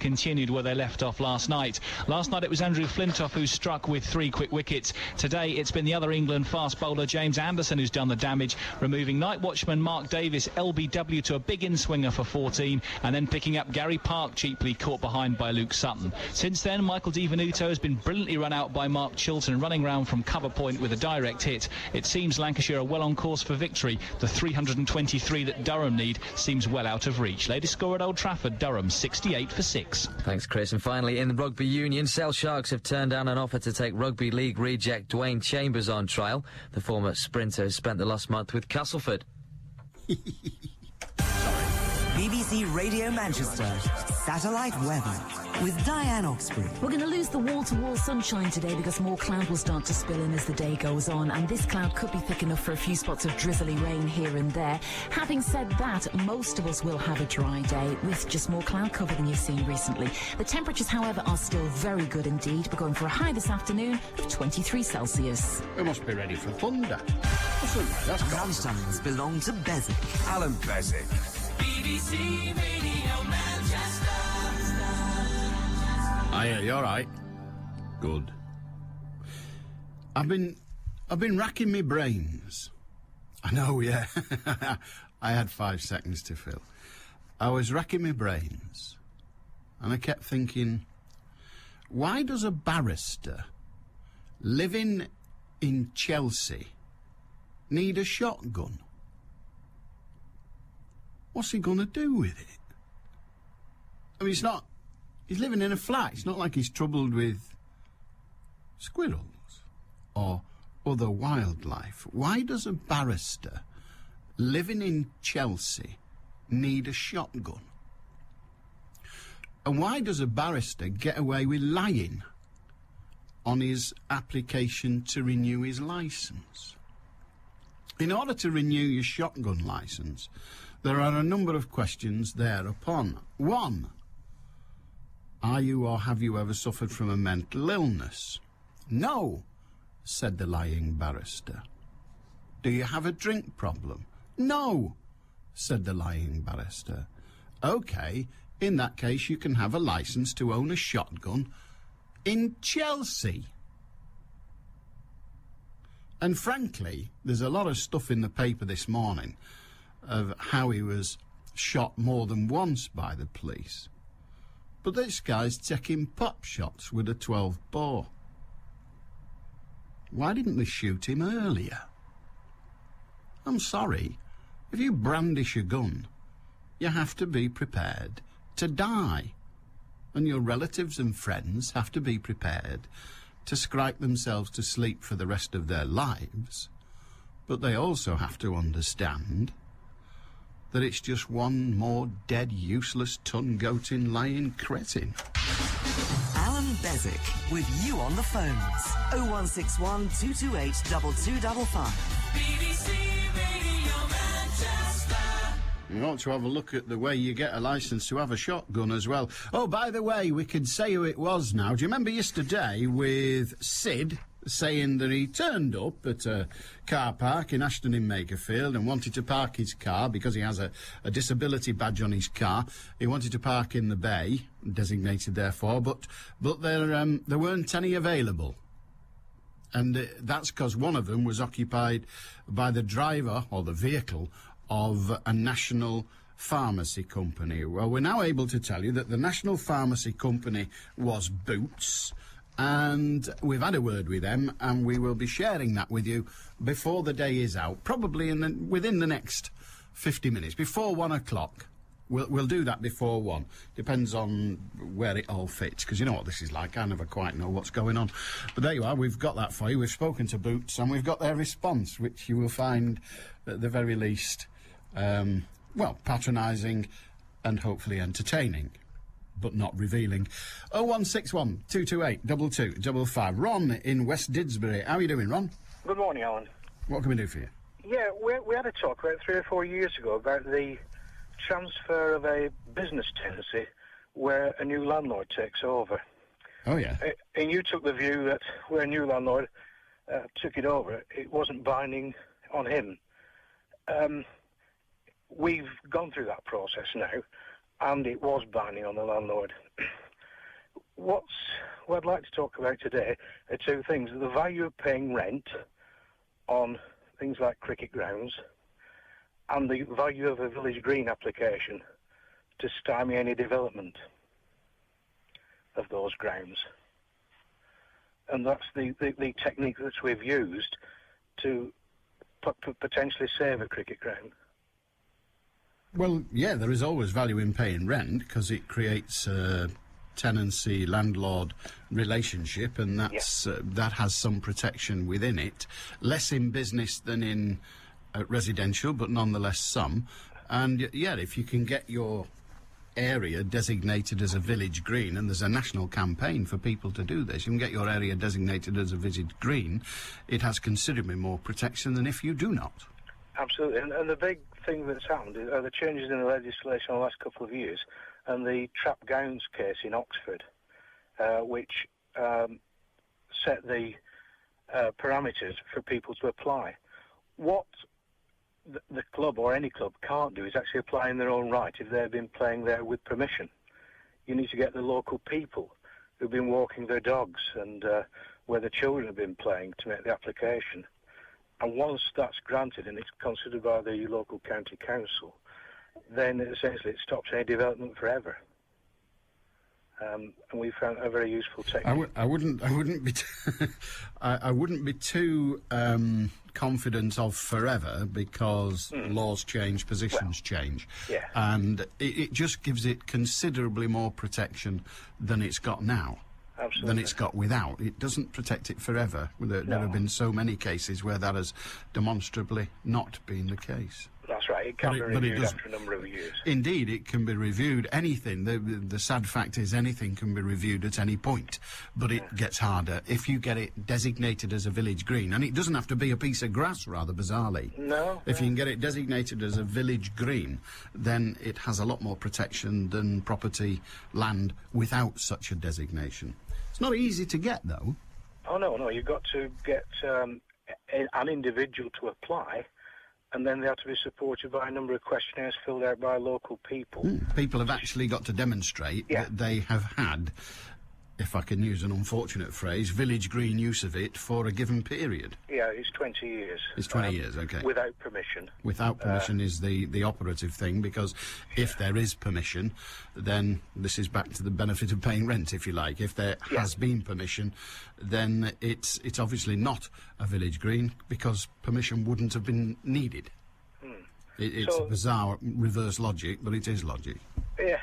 continued where they left off last night. Last night it was Andrew Flintoff who struck with 3 quick wickets. Today it's been the other England fast bowler James Anderson who's done the damage, removing night watchman Mark Davis LBW to a big in-swinger for 14, and then picking up Gary Park cheaply caught behind by Luke Sutton. Since then, Michael Di Venuto has been brilliantly run out by Mark Chilton, running round from cover point with a direct hit. It seems Lancashire are well on course for victory. The 323 that Durham need seems well out of reach. Latest score at Old Trafford, Durham 68 for 6. Thanks, Chris. And finally, in the rugby union, Sale Sharks have turned down an offer to take rugby league reject Dwayne Chambers on trial. The former sprinter has spent the last month with Castleford. BBC Radio Manchester, satellite weather with Diane Oxbury. We're going to lose the wall-to-wall sunshine today because more cloud will start to spill in as the day goes on, and this cloud could be thick enough for a few spots of drizzly rain here and there. Having said that, most of us will have a dry day with just more cloud cover than you've seen recently. The temperatures, however, are still very good indeed. We're going for a high this afternoon of 23 Celsius. We must be ready for thunder. Lunchtimes belong to Beswick. Allan Beswick. BBC Radio Manchester. Hiya, you all right? Good. I've been racking my brains. I know, yeah. I had 5 seconds to fill. I was racking my brains, and I kept thinking, why does a barrister living in Chelsea need a shotgun? What's he going to do with it? I mean, he's living in a flat. It's not like he's troubled with squirrels or other wildlife. Why does a barrister living in Chelsea need a shotgun? And why does a barrister get away with lying on his application to renew his licence? In order to renew your shotgun licence, there are a number of questions thereupon. 1. Are you or have you ever suffered from a mental illness? No, said the lying barrister. Do you have a drink problem? No, said the lying barrister. OK, in that case you can have a licence to own a shotgun in Chelsea. And frankly, there's a lot of stuff in the paper this morning of how he was shot more than once by the police. But this guy's taking pop shots with a 12 bore. Why didn't they shoot him earlier? I'm sorry, if you brandish a gun, you have to be prepared to die. And your relatives and friends have to be prepared to strike themselves to sleep for the rest of their lives. But they also have to understand that it's just one more dead, useless, tongue-goating, lying cretin. Allan Beswick with you on the phones. 0161 228 2255. BBC Radio Manchester. You ought to have a look at the way you get a licence to have a shotgun as well. Oh, by the way, we could say who it was now. Do you remember yesterday with Sid saying that he turned up at a car park in Ashton in Makerfield and wanted to park his car because he has a disability badge on his car. He wanted to park in the bay, designated therefore, but there weren't any available. And that's because one of them was occupied by the driver, or the vehicle, of a national pharmacy company. Well, we're now able to tell you that the national pharmacy company was Boots, and we've had a word with them, and we will be sharing that with you before the day is out, probably within the next 50 minutes, before 1 o'clock. We'll do that before 1. Depends on where it all fits, because you know what this is like. I never quite know what's going on. But there you are, we've got that for you. We've spoken to Boots, and we've got their response, which you will find, at the very least, patronising and hopefully entertaining, but not revealing. 0161 228 2255. Ron in West Didsbury. How are you doing, Ron? Good morning, Alan. What can we do for you? Yeah, we had a talk about 3 or 4 years ago about the transfer of a business tenancy where a new landlord takes over. Oh, yeah. And you took the view that where a new landlord took it over, it wasn't binding on him. We've gone through that process now, and it was binding on the landlord. What I'd like to talk about today are two things: the value of paying rent on things like cricket grounds, and the value of a village green application to stymie any development of those grounds. And that's the technique that we've used to potentially save a cricket ground. Well, yeah, there is always value in paying rent because it creates a tenancy-landlord relationship, and that's that has some protection within it. Less in business than in residential, but nonetheless some. And, yeah, if you can get your area designated as a village green, and there's a national campaign for people to do this, you can get your area designated as a village green, it has considerably more protection than if you do not. Absolutely, and the big thing that's happened are the changes in the legislation in the last couple of years, and the trap gowns case in Oxford, which set the parameters for people to apply. What the club or any club can't do is actually apply in their own right if they've been playing there with permission. You need to get the local people who've been walking their dogs and where the children have been playing to make the application. And once that's granted and it's considered by the local county council, then essentially it stops any development forever. And we found a very useful technique. I wouldn't be I wouldn't be too confident of forever, because laws change, positions change, and it just gives it considerably more protection than it's got now. Absolutely. Than it's got without. It doesn't protect it forever. There have been so many cases where that has demonstrably not been the case. That's right. It can be reviewed after a number of years. Indeed, it can be reviewed. Anything. The sad fact is anything can be reviewed at any point, but it gets harder if you get it designated as a village green, and it doesn't have to be a piece of grass, rather bizarrely. No. If you can get it designated as a village green, then it has a lot more protection than property, land, without such a designation. It's not easy to get, though. Oh, no. You've got to get an individual to apply, and then they have to be supported by a number of questionnaires filled out by local people. People have actually got to demonstrate that they have had, if I can use an unfortunate phrase, village green use of it for a given period. Yeah, it's 20 years. It's 20 years, OK. Without permission. Without permission is the operative thing, because if there is permission, then this is back to the benefit of paying rent, if you like. If there has been permission, then it's obviously not a village green, because permission wouldn't have been needed. It's bizarre reverse logic, but it is logic. Yeah.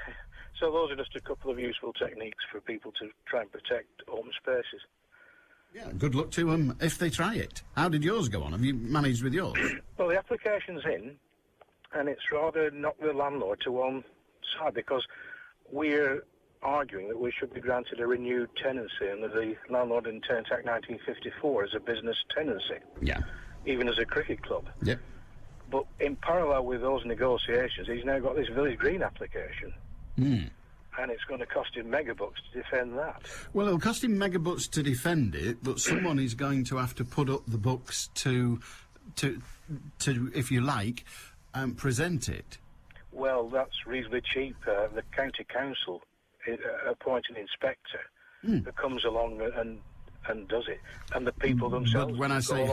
So those are just a couple of useful techniques for people to try and protect open spaces. Yeah, good luck to them if they try it. How did yours go on? Have you managed with yours? Well, the application's in, and it's rather knocked the landlord to one side, because we're arguing that we should be granted a renewed tenancy under the Landlord and Tenant Act 1954 as a business tenancy. Yeah. Even as a cricket club. Yep. But in parallel with those negotiations, he's now got this village green application. And it's going to cost him megabucks to defend that. Well, it'll cost him megabucks to defend it, but someone is going to have to put up the books to if you like, present it. Well, that's reasonably cheap. The county council appoint an inspector who comes along and does it, and the people themselves. But when I say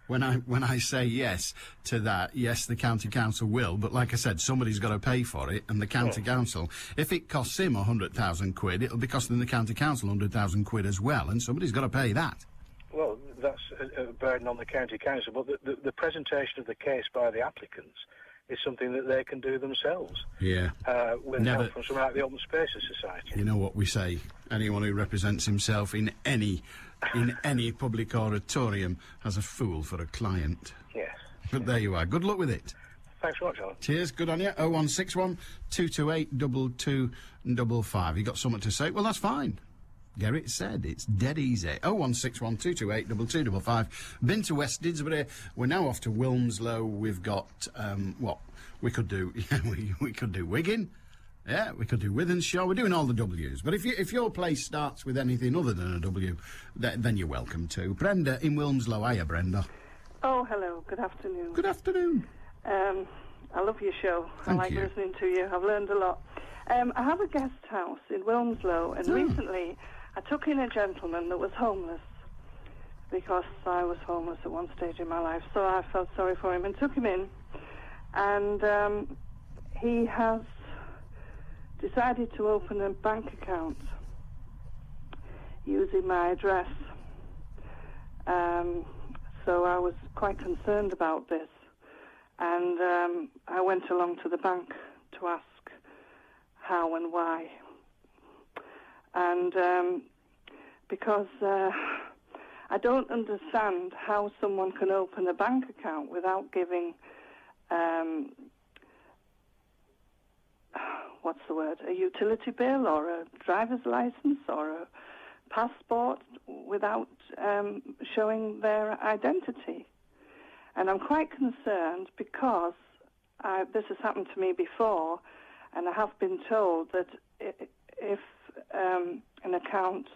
when I say yes to that, yes, the county council will. But like I said, somebody's got to pay for it, and the county council. If it costs him 100,000 quid, it'll be costing the county council 100,000 quid as well, and somebody's got to pay that. Well, that's a burden on the county council, but the presentation of the case by the applicants is something that they can do themselves. Yeah. With help from something like the Open Spaces Society. You know what we say? Anyone who represents himself in any public auditorium has a fool for a client. Yes. But there you are. Good luck with it. Thanks so much, Alan. Cheers. Good on you. 0161 228 2255. You got something to say? Well, that's fine. Gerrit said it's dead easy. 0161 228 2255. Been to West Didsbury. We're now off to Wilmslow. We've got what we could do. we could do Wigan. Yeah, we could do Withenshaw. We're doing all the W's. But if your place starts with anything other than a W, then you're welcome to. Brenda in Wilmslow. Hiya, Brenda. Oh, hello. Good afternoon. Good afternoon. I love your show. Thank I like you. listening to you. I've learned a lot. I have a guest house in Wilmslow, and recently I took in a gentleman that was homeless because I was homeless at one stage in my life, so I felt sorry for him and took him in. And he has decided to open a bank account using my address. So I was quite concerned about this. And I went along to the bank to ask how and why. And because I don't understand how someone can open a bank account without giving, what's the word, a utility bill or a driver's license or a passport without showing their identity. And I'm quite concerned because this has happened to me before, and I have been told that if an account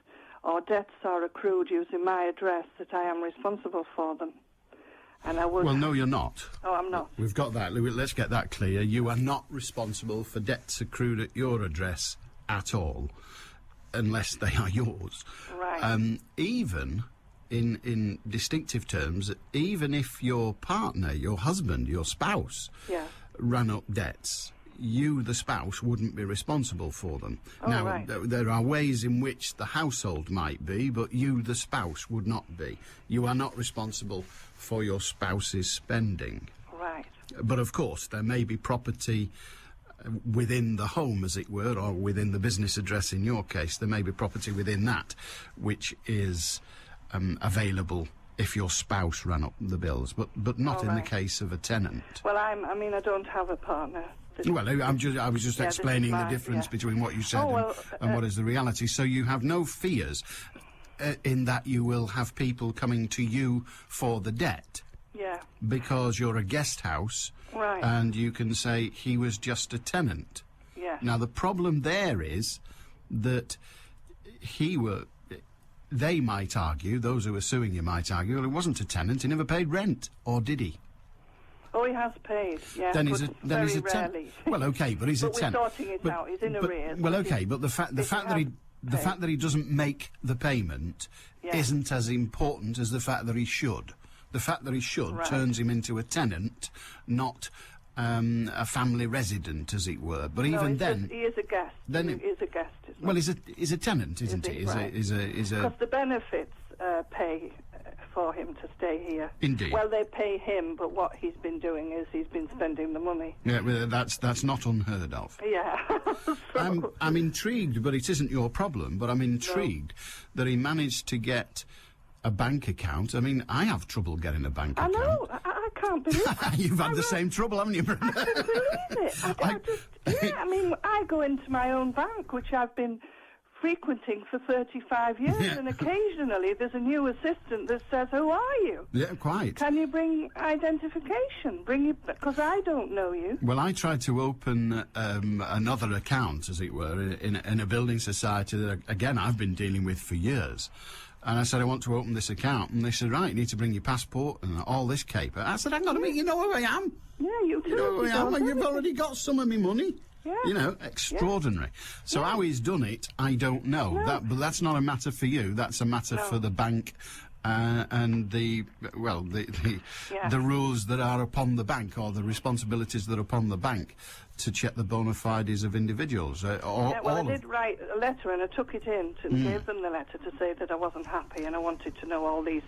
or debts are accrued using my address, that I am responsible for them. And I would... Well, no, you're not. Oh, I'm not. We've got that. Let's get that clear. You are not responsible for debts accrued at your address at all, unless they are yours. Right. Even in distinctive terms, even if your partner, your husband, your spouse, Yeah. ran up debts, you, the spouse, wouldn't be responsible for them. Oh, now, right. there are ways in which the household might be, but you, the spouse, would not be. You are not responsible for your spouse's spending. Right. But, of course, there may be property within the home, as it were, or within the business address in your case. There may be property within that which is available if your spouse ran up the bills, but not in the case of a tenant. Well, I don't have a partner. Well, I was just explaining the difference between what you said and what is the reality. So you have no fears in that you will have people coming to you for the debt. Yeah. Because you're a guest house. Right. And you can say he was just a tenant. Yeah. Now, the problem there is that they might argue, those who are suing you might argue, well, he wasn't a tenant, he never paid rent, or did he? Oh, he has paid, yeah, then but he's very a rarely. Well, OK, but he's a tenant. But we're sorting it out, he's in arrears. Well, OK, but the fact that he doesn't make the payment isn't as important as the fact that he should. The fact that he should turns him into a tenant, not a family resident, as it were. But even then... he is a guest. Then he is a guest. Well, he's a tenant, isn't he? Because the benefits pay for him to stay here. Indeed. Well, they pay him, but what he's been doing is he's been spending the money. Yeah, well, that's not unheard of. Yeah. I'm intrigued, but it isn't your problem, but I'm intrigued that he managed to get a bank account. I mean, I have trouble getting a bank account. I know. I can't believe it. You've had the same trouble, haven't you, Brenda? I can't believe it. I mean, I go into my own bank, which I've been frequenting for 35 years, and occasionally there's a new assistant that says, "Who are you?" Yeah, quite. Can you bring identification? Because I don't know you. Well, I tried to open another account, as it were, in a building society that, again, I've been dealing with for years. And I said, I want to open this account. And they said, right, you need to bring your passport and all this caper. I said, hang on a minute, you know who I am? Yeah, you do. You know who I am, and you've already got some of my money. Yeah. You know, extraordinary. Yeah. So how he's done it, I don't know. No. But that's not a matter for you. That's a matter for the bank and the rules that are upon the bank, or the responsibilities that are upon the bank to check the bona fides of individuals. I did write a letter, and I took it in and gave them the letter to say that I wasn't happy and I wanted to know all these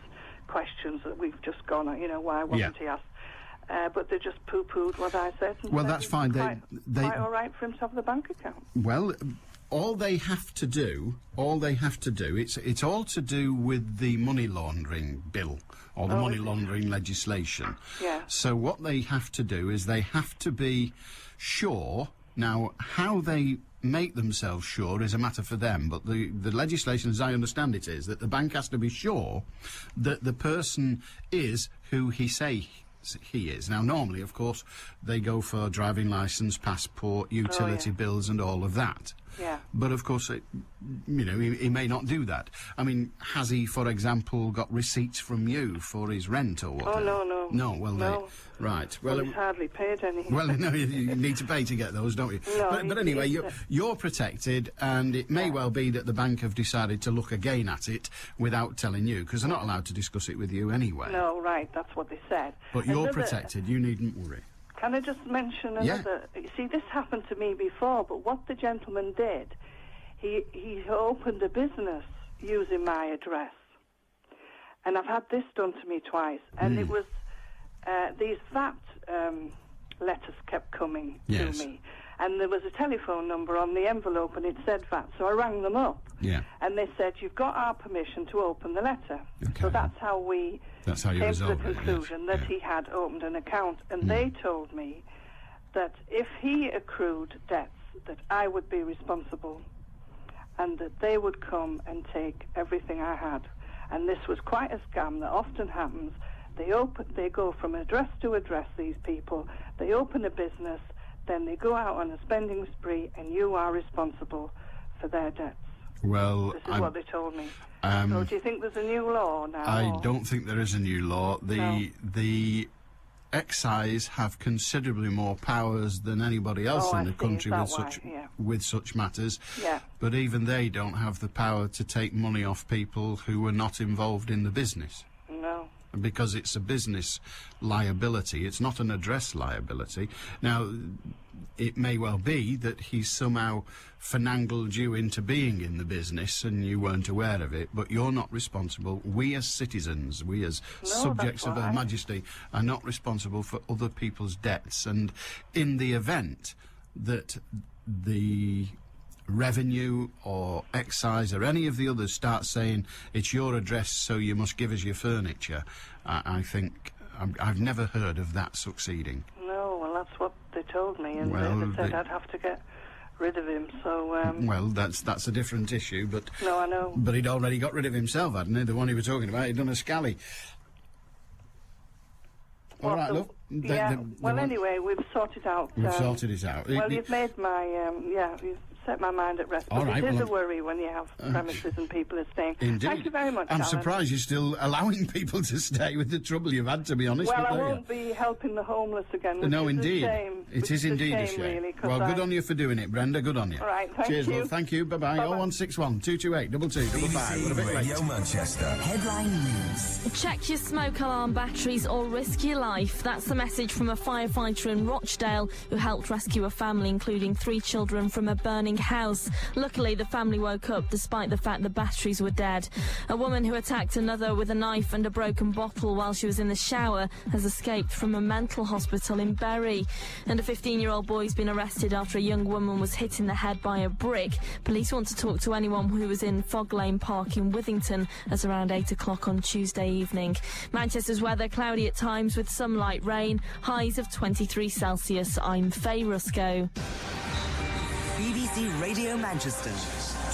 questions that we've just gone on. You know, why wasn't he asked? But they just poo-pooed what I said. And well, said that's fine. Quite all right for him to have the bank account. Well, all they have to do, it's all to do with the money laundering bill, or the money laundering legislation. Yeah. So what they have to do is they have to be sure. Now, how they make themselves sure is a matter for them, but the legislation, as I understand it, is that the bank has to be sure that the person is who he is. Now, normally, of course, they go for driving licence, passport, utility bills and all of that. Yeah. But of course, he may not do that. I mean, has he, for example, got receipts from you for his rent or whatever? Oh, no. No, well, No. right. Well, he's hardly paid any. Well, no, you need to pay to get those, don't you? No, but anyway, you're protected, and it may well be that the bank have decided to look again at it without telling you, because they're not allowed to discuss it with you anyway. No, right, that's what they said. But you're protected, you needn't worry. Can I just mention another? You see, this happened to me before, but what the gentleman did, he opened a business using my address. And I've had this done to me twice, and it was these VAT letters kept coming to me, and there was a telephone number on the envelope, and it said VAT, so I rang them up, and they said, you've got our permission to open the letter. Okay. So that's how you came to the conclusion that he had opened an account, and they told me that if he accrued debts, that I would be responsible, and that they would come and take everything I had. And this was quite a scam that often happens. They go from address to address, these people. They open a business, then they go out on a spending spree, and you are responsible for their debts. Well, this is what they told me. So do you think there's a new law now? I don't think there is a new law. The excise have considerably more powers than anybody else in the country with such matters. Yeah. But even they don't have the power to take money off people who are not involved in the business. No. Because it's a business liability, it's not an address liability. Now, it may well be that he's somehow finangled you into being in the business and you weren't aware of it, but you're not responsible. We as citizens, we as subjects of Her Majesty, are not responsible for other people's debts. And in the event that the revenue or excise or any of the others start saying it's your address, so you must give us your furniture, I think I've never heard of that succeeding. No, well, that's what they told me, and they said I'd have to get rid of him. So well, that's a different issue, but no, I know. But he'd already got rid of himself, hadn't he? The one he was talking about, he'd done a scally. All right, love. Well, anyway, we've sorted out. We've sorted it out. Well, you've made my you've set my mind at rest. But it is a worry when you have premises and people are staying. Indeed. Thank you very much, I'm Alan. surprised you're still allowing people to stay with the trouble you've had, to be honest. Well, I won't be helping the homeless again. No, indeed. It is indeed a shame. Really, well, good on you for doing it, Brenda. Good on you. All right, thank Cheers, you. love. Thank you. Bye-bye. 0161 228 2255. What a bit Radio Manchester. Headline news. Check your smoke alarm batteries or risk your life. That's the message from a firefighter in Rochdale who helped rescue a family, including 3 children, from a burning house. Luckily, the family woke up despite the fact the batteries were dead. A woman who attacked another with a knife and a broken bottle while she was in the shower has escaped from a mental hospital in Bury. And a 15-year-old boy's been arrested after a young woman was hit in the head by a brick. Police want to talk to anyone who was in Fog Lane Park in Withington at around 8 o'clock on Tuesday evening. Manchester's weather cloudy at times with some light rain, highs of 23 Celsius. I'm Faye Rusco. BBC Radio Manchester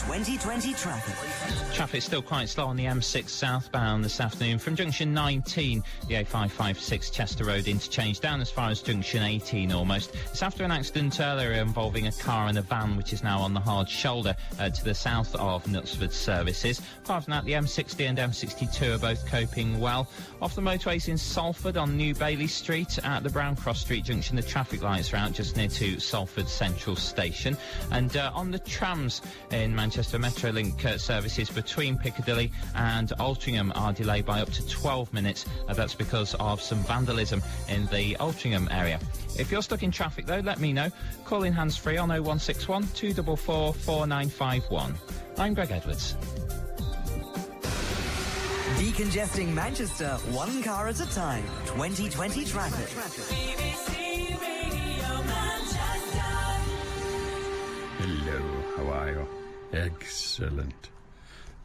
2020 traffic. Traffic still quite slow on the M6 southbound this afternoon from junction 19, the A556 Chester Road interchange, down as far as junction 18 almost. It's after an accident earlier involving a car and a van, which is now on the hard shoulder to the south of Knutsford services. Apart from that, the M60 and M62 are both coping well. Off the motorways in Salford on New Bailey Street at the Brown Cross Street junction, the traffic lights are out just near to Salford Central Station. And on the trams in Manchester, Metrolink services between Piccadilly and Altrincham are delayed by up to 12 minutes. That's because of some vandalism in the Altrincham area. If you're stuck in traffic, though, let me know. Call in hands-free on 0161 244 4951. I'm Greg Edwards. Decongesting Manchester, one car at a time. 2020 traffic. BBC Radio Manchester. Hello, how are you? Excellent.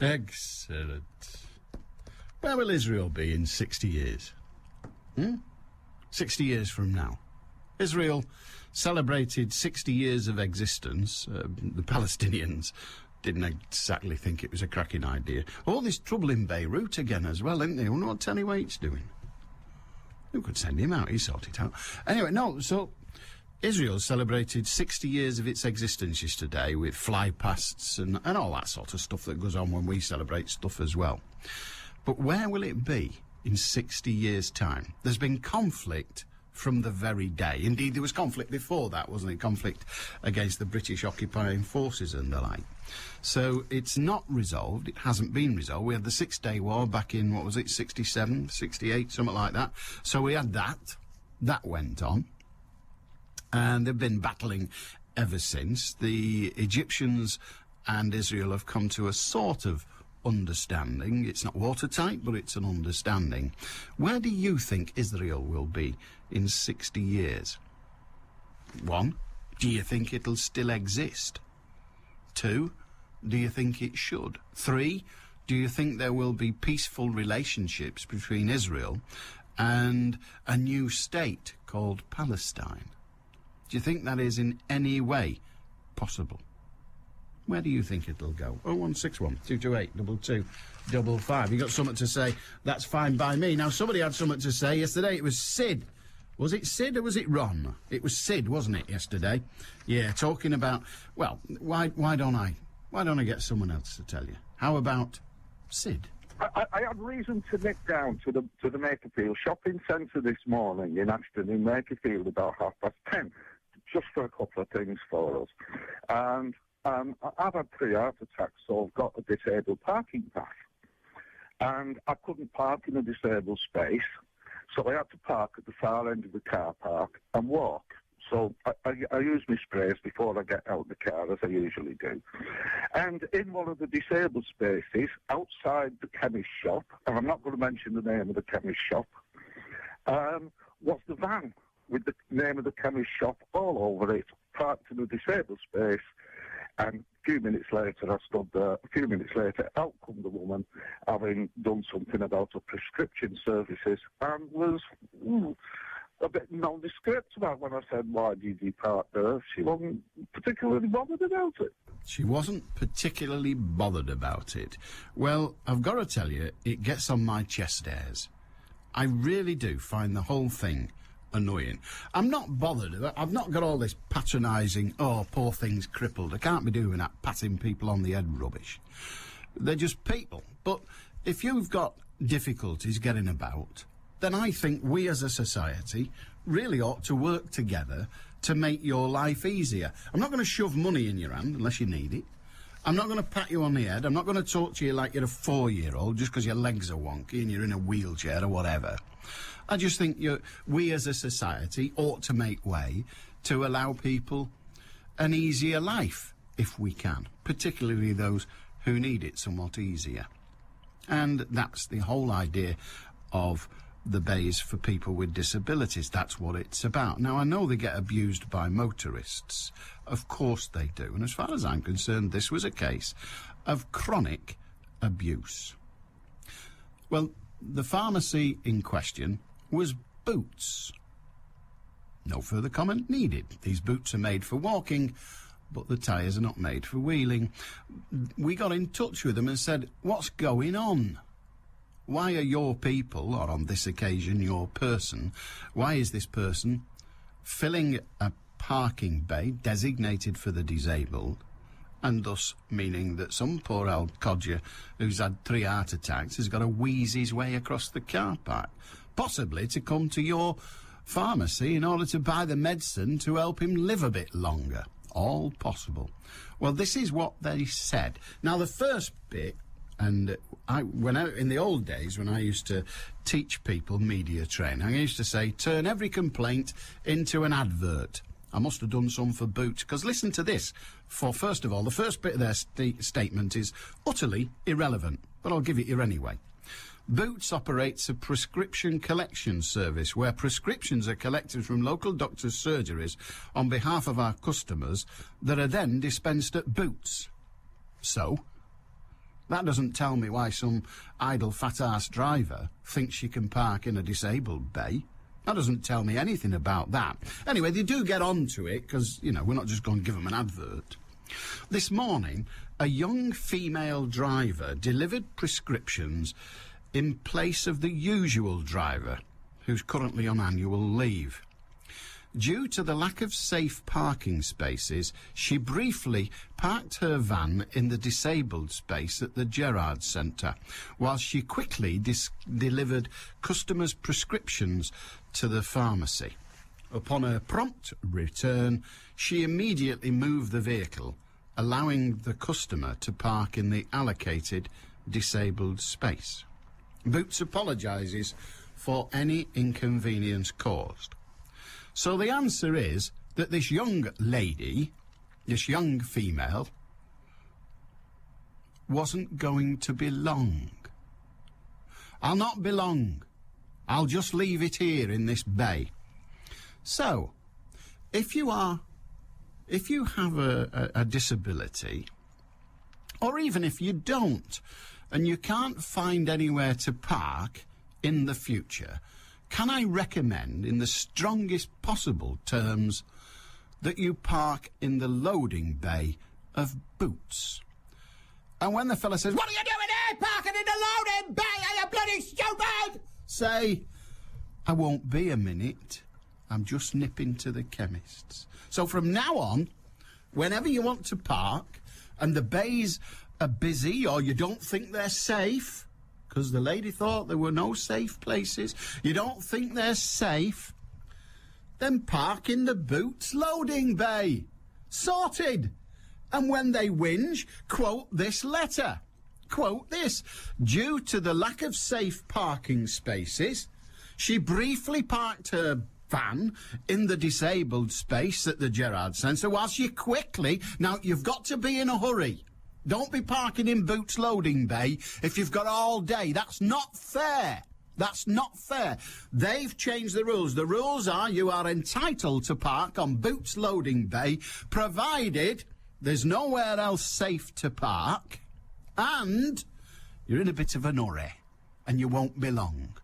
Excellent. Where will Israel be in 60 years? 60 years from now. Israel celebrated 60 years of existence. The Palestinians didn't exactly think it was a cracking idea. All this trouble in Beirut again as well, isn't there? I wonder what Telly Waite's doing. Who could send him out? He sorted it out. Anyway, no, so Israel celebrated 60 years of its existence yesterday with flypasts and all that sort of stuff that goes on when we celebrate stuff as well. But where will it be in 60 years' time? There's been conflict from the very day. Indeed, there was conflict before that, wasn't it? Conflict against the British occupying forces and the like. So it's not resolved. It hasn't been resolved. We had the Six-Day War back in, what was it, 67, 68, something like that. So we had that. That went on. And they've been battling ever since. The Egyptians and Israel have come to a sort of understanding. It's not watertight, but it's an understanding. Where do you think Israel will be in 60 years? 1, do you think it'll still exist? 2, do you think it should? 3, do you think there will be peaceful relationships between Israel and a new state called Palestine? Do you think that is in any way possible? Where do you think it'll go? 0161 228 2255. You got something to say? That's fine by me. Now, somebody had something to say yesterday. It was Sid. Was it Sid or was it Ron? It was Sid, wasn't it, yesterday? Yeah, talking about, well, why don't I get someone else to tell you? How about Sid? I had reason to nip down to the Makerfield shopping centre this morning in Ashton in Makerfield about 10:30, just for a couple of things for us. And I've had 3 heart attacks, so I've got a disabled parking pass. And I couldn't park in a disabled space, so I had to park at the far end of the car park and walk. So I use my sprays before I get out of the car, as I usually do. And in one of the disabled spaces, outside the chemist shop, and I'm not going to mention the name of the chemist shop, was the van with the name of the chemist shop all over it, parked in a disabled space. And a few minutes later, I stood there. A few minutes later, out come the woman, having done something about her prescription services, and was a bit nondescript about when I said, why did you park there? She wasn't particularly bothered about it. She wasn't particularly bothered about it. Well, I've got to tell you, it gets on my chest hairs. I really do find the whole thing annoying. I'm not bothered. I've not got all this patronising, oh, poor thing's crippled. I can't be doing that patting people on the head rubbish. They're just people. But if you've got difficulties getting about, then I think we as a society really ought to work together to make your life easier. I'm not going to shove money in your hand unless you need it. I'm not going to pat you on the head. I'm not going to talk to you like you're a 4-year-old just because your legs are wonky and you're in a wheelchair or whatever. I just think we as a society ought to make way to allow people an easier life, if we can, particularly those who need it somewhat easier. And that's the whole idea of the bays for people with disabilities. That's what it's about. Now, I know they get abused by motorists. Of course they do. And as far as I'm concerned, this was a case of chronic abuse. Well, the pharmacy in question was Boots. No further comment needed. These boots are made for walking, but the tyres are not made for wheeling. We got in touch with them and said, what's going on? Why are your people, or on this occasion your person, why is this person filling a parking bay designated for the disabled, and thus meaning that some poor old codger who's had 3 heart attacks has got to wheeze his way across the car park, possibly to come to your pharmacy in order to buy the medicine to help him live a bit longer. All possible. Well, this is what they said. Now, the first bit, and in the old days when I used to teach people media training, I used to say, turn every complaint into an advert. I must have done some for Boots, because listen to this. For first of all, the first bit of their statement is utterly irrelevant, but I'll give it you anyway. Boots operates a prescription collection service where prescriptions are collected from local doctors' surgeries on behalf of our customers that are then dispensed at Boots. So, that doesn't tell me why some idle fat-ass driver thinks she can park in a disabled bay. That doesn't tell me anything about that. Anyway, they do get on to it, because, you know, we're not just going to give them an advert. This morning, a young female driver delivered prescriptions in place of the usual driver, who's currently on annual leave. Due to the lack of safe parking spaces, she briefly parked her van in the disabled space at the Gerrard Centre, while she quickly delivered customers' prescriptions to the pharmacy. Upon her prompt return, she immediately moved the vehicle, allowing the customer to park in the allocated disabled space. Boots apologises for any inconvenience caused. So the answer is that this young lady, this young female, wasn't going to be long. I'll not be long. I'll just leave it here in this bay. So, if you have a disability, or even if you don't, and you can't find anywhere to park in the future, can I recommend, in the strongest possible terms, that you park in the loading bay of Boots? And when the fella says, "What are you doing here, parking in the loading bay? Are you bloody stupid?" say, "I won't be a minute. I'm just nipping to the chemist's." So from now on, whenever you want to park and the bays are busy or you don't think they're safe, because the lady thought there were no safe places, you don't think they're safe, then park in the Boots loading bay. Sorted. And when they whinge, quote this letter. Quote this: "Due to the lack of safe parking spaces, she briefly parked her van in the disabled space at the Gerrard Centre while she quickly..." Now, you've got to be in a hurry. Don't be parking in Boots loading bay if you've got all day. That's not fair. That's not fair. They've changed the rules. The rules are you are entitled to park on Boots loading bay, provided there's nowhere else safe to park, and you're in a bit of an hurry, and you won't be long.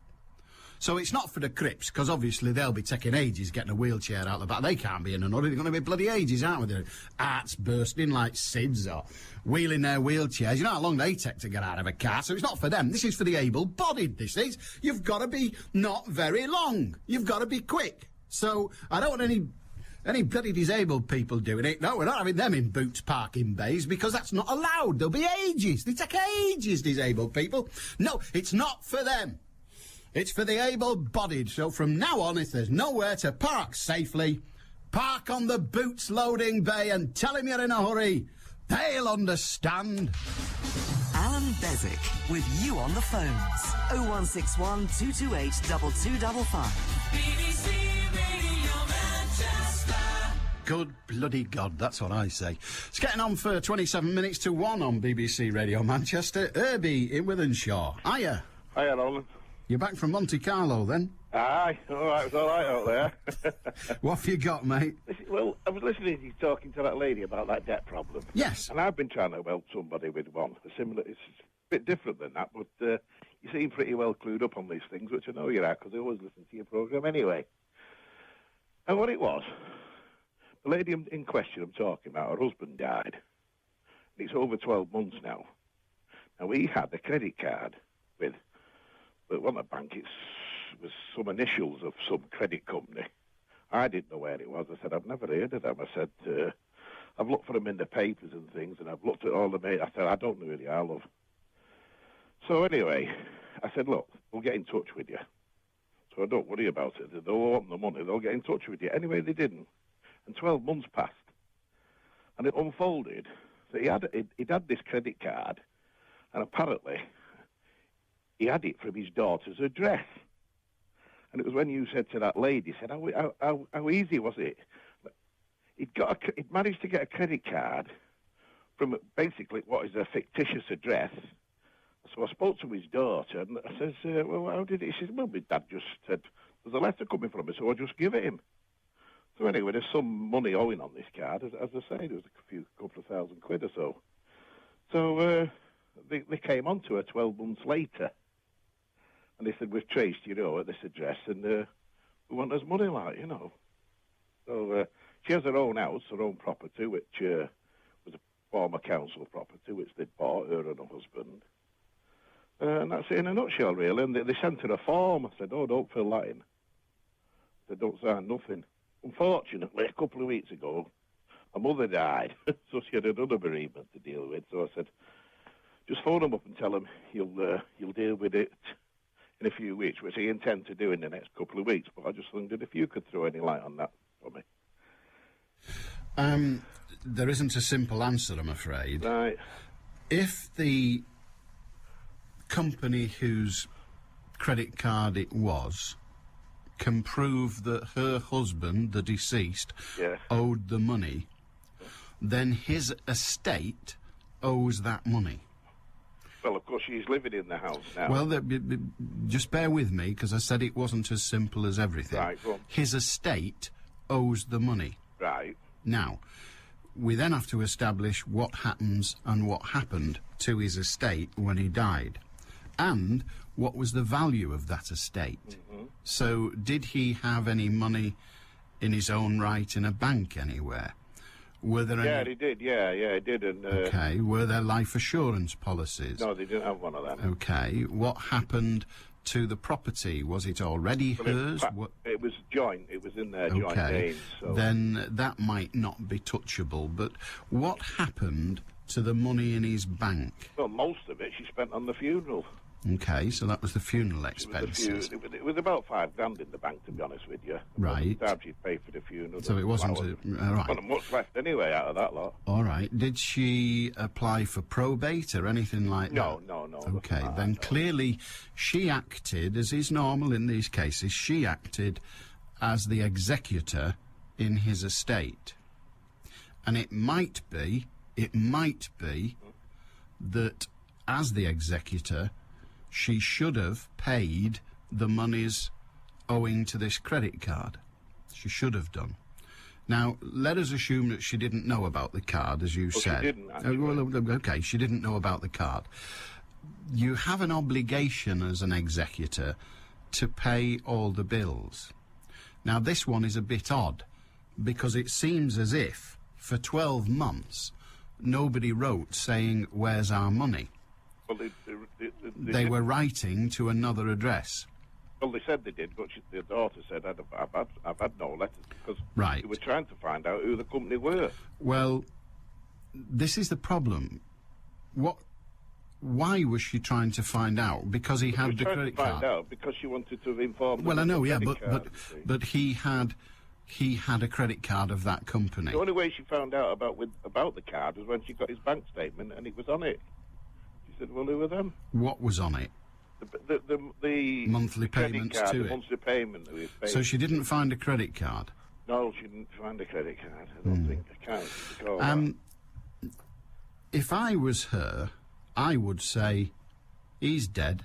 So it's not for the crips, because obviously they'll be taking ages getting a wheelchair out the back. They can't be in an hurry. They're going to be bloody ages, aren't they? Their hearts bursting like SIDS or wheeling their wheelchairs. You know how long they take to get out of a car, so it's not for them. This is for the able-bodied, this is. You've got to be not very long. You've got to be quick. So I don't want any bloody disabled people doing it. No, we're not having them in Boots parking bays, because that's not allowed. There'll be ages. They take ages, disabled people. No, it's not for them. It's for the able-bodied. So from now on, if there's nowhere to park safely, park on the Boots loading bay and tell them you're in a hurry. They'll understand. Allan Beswick with you on the phones. 0161 228 2255. BBC Radio Manchester. Good bloody God, that's what I say. It's getting on for 27 minutes to 1 on BBC Radio Manchester. Herbie in Withenshaw. Hiya. Hiya, Roland. You're back from Monte Carlo, then? Aye, all right, it was all right out there. What have you got, mate? Well, I was listening to you talking to that lady about that debt problem. Yes. And I've been trying to help somebody with one. It's a bit different than that, but you seem pretty well clued up on these things, which I know you are, because I always listen to your programme anyway. And what it was, the lady in question I'm talking about, her husband died. And it's over 12 months now. Now, we had a credit card with... But one of the bank, it was some initials of some credit company. I didn't know where it was. I said, I've never heard of them. I said, I've looked for them in the papers and things, and I've looked at all the mates. I said, I don't know really, I love. So anyway, I said, look, we'll get in touch with you. So I don't worry about it. They'll want the money. They'll get in touch with you. Anyway, they didn't. And 12 months passed. And it unfolded. So he'd had this credit card, and apparently... he had it from his daughter's address. And it was when you said to that lady, said, how easy was it? He'd managed to get a credit card from basically what is a fictitious address. So I spoke to his daughter, and I says, well, how did it? She said, well, my dad just said, there's a letter coming from me, so I'll just give it him. So anyway, there's some money owing on this card. As I say, there was a couple of £1,000 or so. So they came on to her 12 months later. And they said, we've traced you, at this address, and we want us money, like, So she has her own house, her own property, which was a former council property, which they'd bought, her and her husband. And that's it in a nutshell, really. And they sent her a form. I said, oh, don't fill that in. They don't sign nothing. unfortunately, a couple of weeks ago, my mother died, so she had another bereavement to deal with. So I said, just phone them up and tell them you'll deal with it in a few weeks, which I intend to do in the next couple of weeks. But I just wondered if you could throw any light on that for me. There isn't a simple answer, I'm afraid. Right. If the company whose credit card it was can prove that her husband, the deceased, owed the money, then his estate owes that money. Well, of course, she's living in the house now. Well, just bear with me, because I said it wasn't as simple as everything. Right, go on. His estate owes the money. Right. Now, we then have to establish what happens and what happened to his estate when he died, and what was the value of that estate. Mm-hmm. So, did he have any money in his own right in a bank anywhere? Were there any... he did. Yeah, he did. And, Okay. Were there life assurance policies? No, they didn't have one of them. Okay. What happened to the property? Was it already hers? It was joint. It was in their joint name. So. Then that might not be touchable. But what happened to the money in his bank? Well, most of it she spent on the funeral. Okay, so that was the funeral expenses. It was about £5,000 in the bank, to be honest with you. Right. Time she'd pay for the funeral. So it wasn't all right. Wasn't much left anyway out of that lot. All right. Did she apply for probate or anything like that? No. Okay, then clearly she acted, as is normal in these cases, she acted as the executor in his estate. And it might be that as the executor, she should have paid the monies owing to this credit card. She should have done. Now, let us assume that she didn't know about the card, as you said. She didn't, actually. Okay, she didn't know about the card. You have an obligation as an executor to pay all the bills. Now, this one is a bit odd, because it seems as if, for 12 months, nobody wrote saying, "Where's our money?" Well, they were writing to another address. Well, they said they did, but the daughter said, I've had no letters, because Right. they were trying to find out who the company were. Well, this is the problem. Why was she trying to find out? Because he had the credit card. Find out because she wanted to inform them. Well, I know, yeah, card, but he had a credit card of that company. The only way she found out about the card was when she got his bank statement and it was on it. She said, "Well, who are them?" What was on it? The monthly payments card, to the it. monthly payment that he was paying. So she didn't find a credit card. No, she didn't find a credit card. I don't think. I can't recall that. If I was her, I would say, he's dead.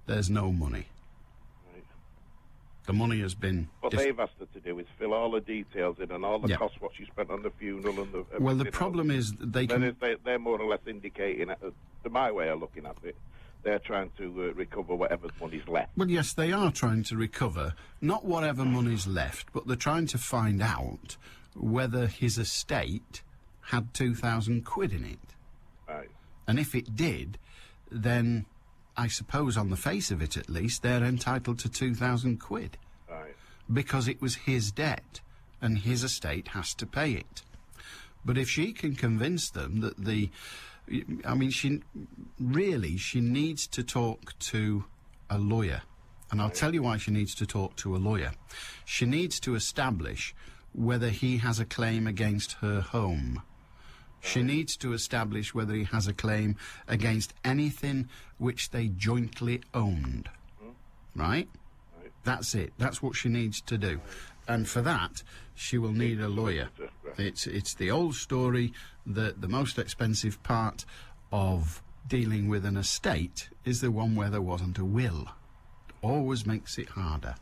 There's no money. Right. The money has been... What they've asked her to do is fill all the details in and all the costs, what she spent on the funeral and the... Well, the problem is they can... They're more or less indicating, to my way of looking at it, they're trying to recover whatever money's left. Well, yes, they are trying to recover, not whatever money's left, but they're trying to find out whether his estate had 2,000 quid in it. Right. And if it did, then I suppose on the face of it at least, they're entitled to 2,000 quid. Right. Because it was his debt, and his estate has to pay it. But if she can convince them that she needs to talk to a lawyer. And I'll tell you why she needs to talk to a lawyer. She needs to establish whether he has a claim against her home. She needs to establish whether he has a claim against anything which they jointly owned. Right? That's it. That's what she needs to do. And for that, she will need a lawyer. It's the old story that the most expensive part of dealing with an estate is the one where there wasn't a will. It always makes it harder.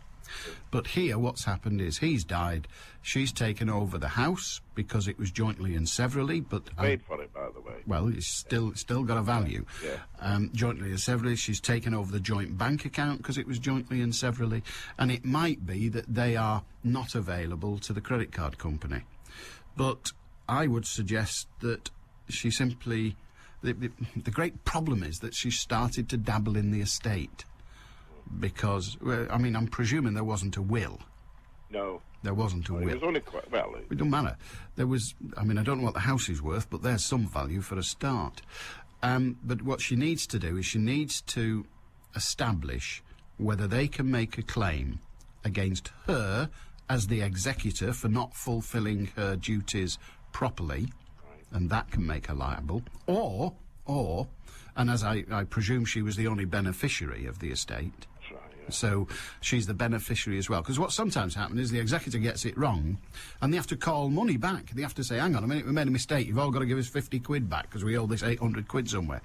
But here what's happened is he's died, she's taken over the house because it was jointly and severally, but... paid for it, by the way. Well, it's still got a value. Yeah. Jointly and severally, she's taken over the joint bank account because it was jointly and severally, and it might be that they are not available to the credit card company. But I would suggest that she simply... The great problem is that she started to dabble in the estate. Because, I'm presuming there wasn't a will. No. There wasn't a will. It was only quite well. It doesn't matter. There was. I mean, I don't know what the house is worth, but there's some value for a start. But what she needs to do is she needs to establish whether they can make a claim against her as the executor for not fulfilling her duties properly, and that can make her liable, or, and as I presume she was the only beneficiary of the estate, so she's the beneficiary as well. Because what sometimes happens is the executor gets it wrong, and they have to call money back. They have to say, hang on a minute, we made a mistake, you've all got to give us 50 quid back because we owe this 800 quid somewhere.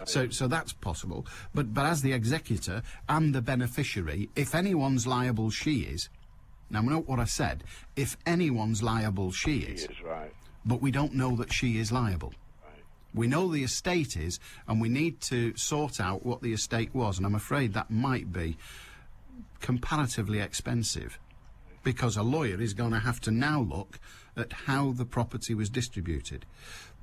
So that's possible. But as the executor and the beneficiary, if anyone's liable, she is. Now, note what I said. If anyone's liable, she is. She is, right. But we don't know that she is liable. We know the estate is, and we need to sort out what the estate was, and I'm afraid that might be comparatively expensive, because a lawyer is going to have to now look at how the property was distributed.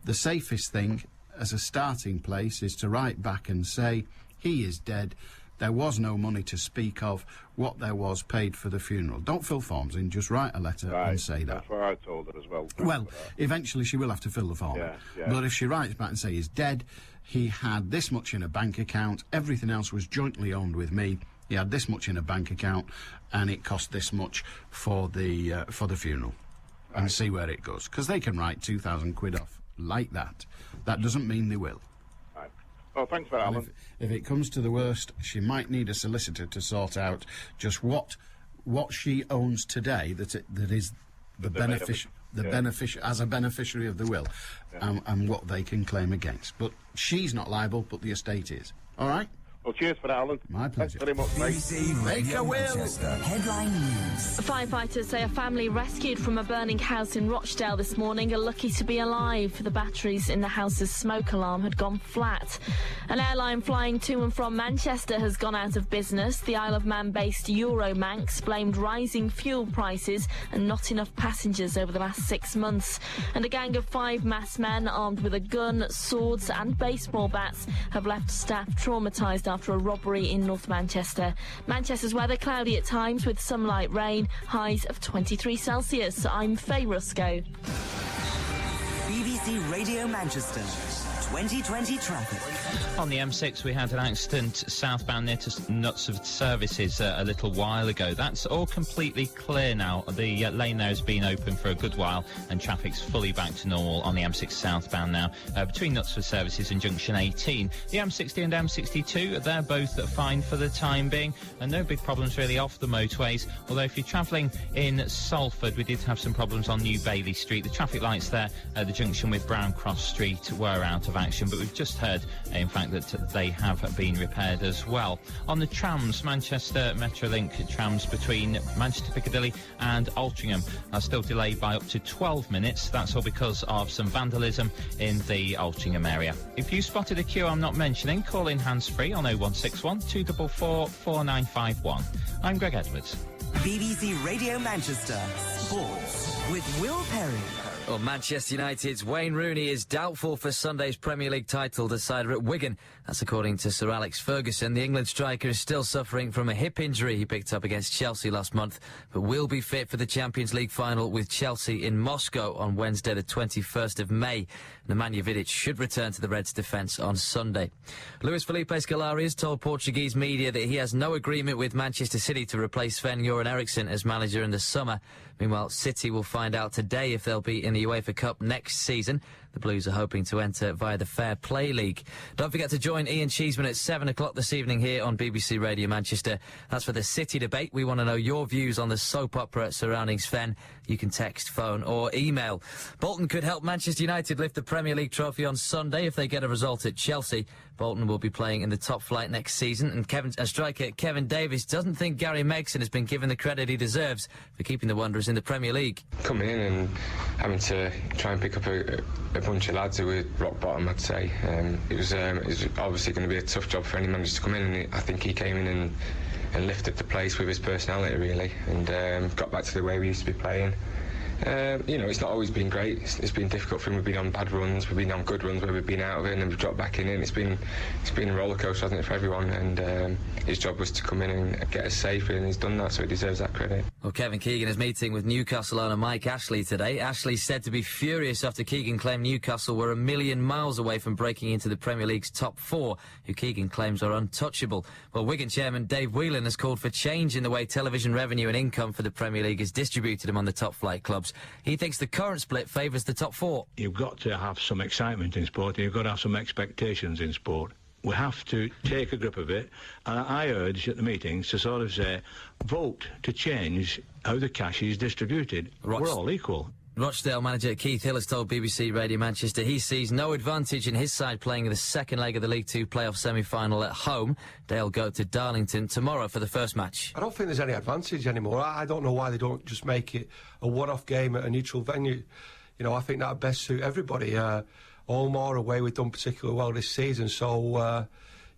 The safest thing as a starting place is to write back and say, he is dead, there was no money to speak of, what there was paid for the funeral. Don't fill forms in, just write a letter and say that. That's what I told her as well. Well, eventually she will have to fill the form. Yeah. But if she writes back and says he's dead, he had this much in a bank account, everything else was jointly owned with me, he had this much in a bank account, and it cost this much for the funeral. Right. And see where it goes. Because they can write 2,000 quid off like that. That doesn't mean they will. Right. Well, thanks for that, Alan. If it comes to the worst, she might need a solicitor to sort out just what she owns today that is the as a beneficiary of the will, and what they can claim against. But she's not liable, but the estate is. All right? Well, cheers for that, Alan. My pleasure. Thanks very much, mate. BBC Radio Manchester. Headline News. Firefighters say a family rescued from a burning house in Rochdale this morning are lucky to be alive. The batteries in the house's smoke alarm had gone flat. An airline flying to and from Manchester has gone out of business. The Isle of Man-based Euromanx blamed rising fuel prices and not enough passengers over the last 6 months. And a gang of 5 masked men armed with a gun, swords and baseball bats have left staff traumatised after a robbery in North Manchester. Manchester's weather cloudy at times with some light rain, highs of 23 Celsius. I'm Faye Rusco. BBC Radio Manchester. 2020 traffic. On the M6, we had an accident southbound near to Knutsford Services a little while ago. That's all completely clear now. The lane there has been open for a good while, and traffic's fully back to normal on the M6 southbound now, between Knutsford Services and Junction 18. The M60 and M62, they're both fine for the time being, and no big problems really off the motorways. Although if you're travelling in Salford, we did have some problems on New Bailey Street. The traffic lights there at the junction with Brown Cross Street were out of action, but we've just heard, in fact, that they have been repaired as well. On the trams, Manchester Metrolink trams between Manchester Piccadilly and Altrincham are still delayed by up to 12 minutes. That's all because of some vandalism in the Altrincham area. If you spotted a queue I'm not mentioning, call in hands-free on 0161 244 4951. I'm Greg Edwards. BBC Radio Manchester. Sports with Will Perry. Well, Manchester United's Wayne Rooney is doubtful for Sunday's Premier League title decider at Wigan. That's according to Sir Alex Ferguson. The England striker is still suffering from a hip injury he picked up against Chelsea last month, but will be fit for the Champions League final with Chelsea in Moscow on Wednesday the 21st of May. Nemanja Vidic should return to the Reds' defence on Sunday. Luis Felipe Scolari has told Portuguese media that he has no agreement with Manchester City to replace Sven-Göran Eriksson as manager in the summer. Meanwhile, City will find out today if they'll be in the UEFA Cup next season. The Blues are hoping to enter via the Fair Play League. Don't forget to join Ian Cheeseman at 7 o'clock this evening here on BBC Radio Manchester. That's for the City debate. We want to know your views on the soap opera surrounding Sven. You can text, phone or email. Bolton could help Manchester United lift the Premier League trophy on Sunday if they get a result at Chelsea. Bolton will be playing in the top flight next season, and striker Kevin Davies doesn't think Gary Megson has been given the credit he deserves for keeping the Wanderers in the Premier League. Coming in and having to try and pick up a bunch of lads who were rock bottom, I'd say. It was obviously going to be a tough job for any manager to come in, and I think he came in and lifted the place with his personality, really, and got back to the way we used to be playing. You know, it's not always been great. It's been difficult for him. We've been on bad runs, we've been on good runs where we've been out of it and then we've dropped back in. It's been a roller coaster, hasn't it, for everyone? And his job was to come in and get us safely, and he's done that, so he deserves that credit. Well, Kevin Keegan is meeting with Newcastle owner Mike Ashley today. Ashley's said to be furious after Keegan claimed Newcastle were a million miles away from breaking into the Premier League's top four, who Keegan claims are untouchable. Well, Wigan chairman Dave Whelan has called for change in the way television revenue and income for the Premier League is distributed among the top flight clubs. He thinks the current split favours the top four. You've got to have some excitement in sport, and you've got to have some expectations in sport. We have to take a grip of it, and I urge at the meetings to sort of say, vote to change how the cash is distributed. We're all equal. Rochdale manager Keith Hill has told BBC Radio Manchester he sees no advantage in his side playing the second leg of the League Two playoff semi-final at home. They'll go to Darlington tomorrow for the first match. I don't think there's any advantage anymore. I don't know why they don't just make it a one-off game at a neutral venue. You know, I think that would best suit everybody. Home or away, we've done particularly well this season, so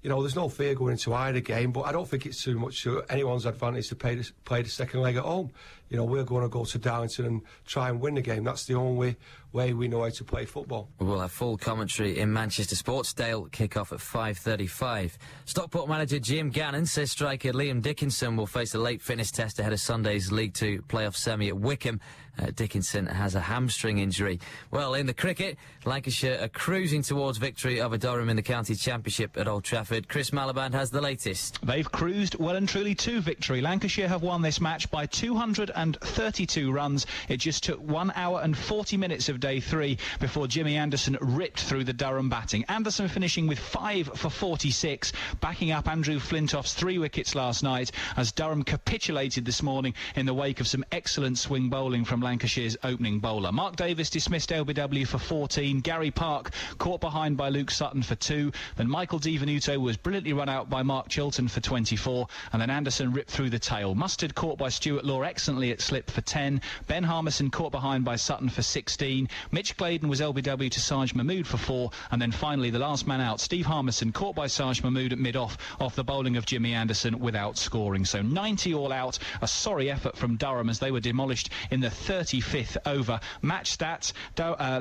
you know, there's no fear going into either game, but I don't think it's too much to anyone's advantage to play the second leg at home. You know, we're going to go to Darlington and try and win the game. That's the only way we know how to play football. We'll have full commentary in Manchester Sports. They'll kick off at 5:35. Stockport manager Jim Gannon says striker Liam Dickinson will face a late fitness test ahead of Sunday's League Two playoff semi at Wickham. Dickinson has a hamstring injury. Well, in the cricket, Lancashire are cruising towards victory over Durham in the county championship at Old Trafford. Chris Malaband has the latest. They've cruised well and truly to victory. Lancashire have won this match by 232 runs. It just took 1 hour and 40 minutes of day three before Jimmy Anderson ripped through the Durham batting. Anderson finishing with 5 for 46, backing up Andrew Flintoff's 3 wickets last night as Durham capitulated this morning in the wake of some excellent swing bowling from Lancashire's opening bowler. Mark Davis dismissed LBW for 14. Gary Park caught behind by Luke Sutton for 2. Then Michael DiVenuto was brilliantly run out by Mark Chilton for 24. And then Anderson ripped through the tail. Mustard caught by Stuart Law excellently at slip for 10. Ben Harmison caught behind by Sutton for 16. Mitch Gladen was LBW to Sarge Mahmood for 4. And then finally the last man out, Steve Harmison, caught by Sarge Mahmood at mid-off off the bowling of Jimmy Anderson without scoring. So 90 all out. A sorry effort from Durham as they were demolished in the 35th over. Match stats,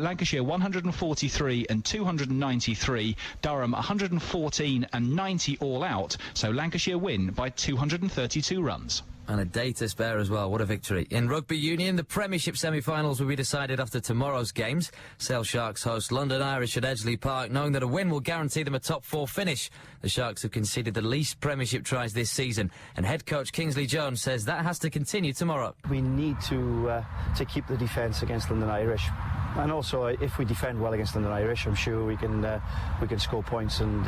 Lancashire 143 and 293, Durham 114 and 90 all out, so Lancashire win by 232 runs. And a day to spare as well. What a victory. In rugby union, the Premiership semi-finals will be decided after tomorrow's games. Sale Sharks host London Irish at Edgeley Park, knowing that a win will guarantee them a top 4 finish. The Sharks have conceded the least Premiership tries this season, and head coach Kingsley Jones says that has to continue tomorrow. We need to keep the defence against London Irish. And also, if we defend well against London Irish, I'm sure we can score points and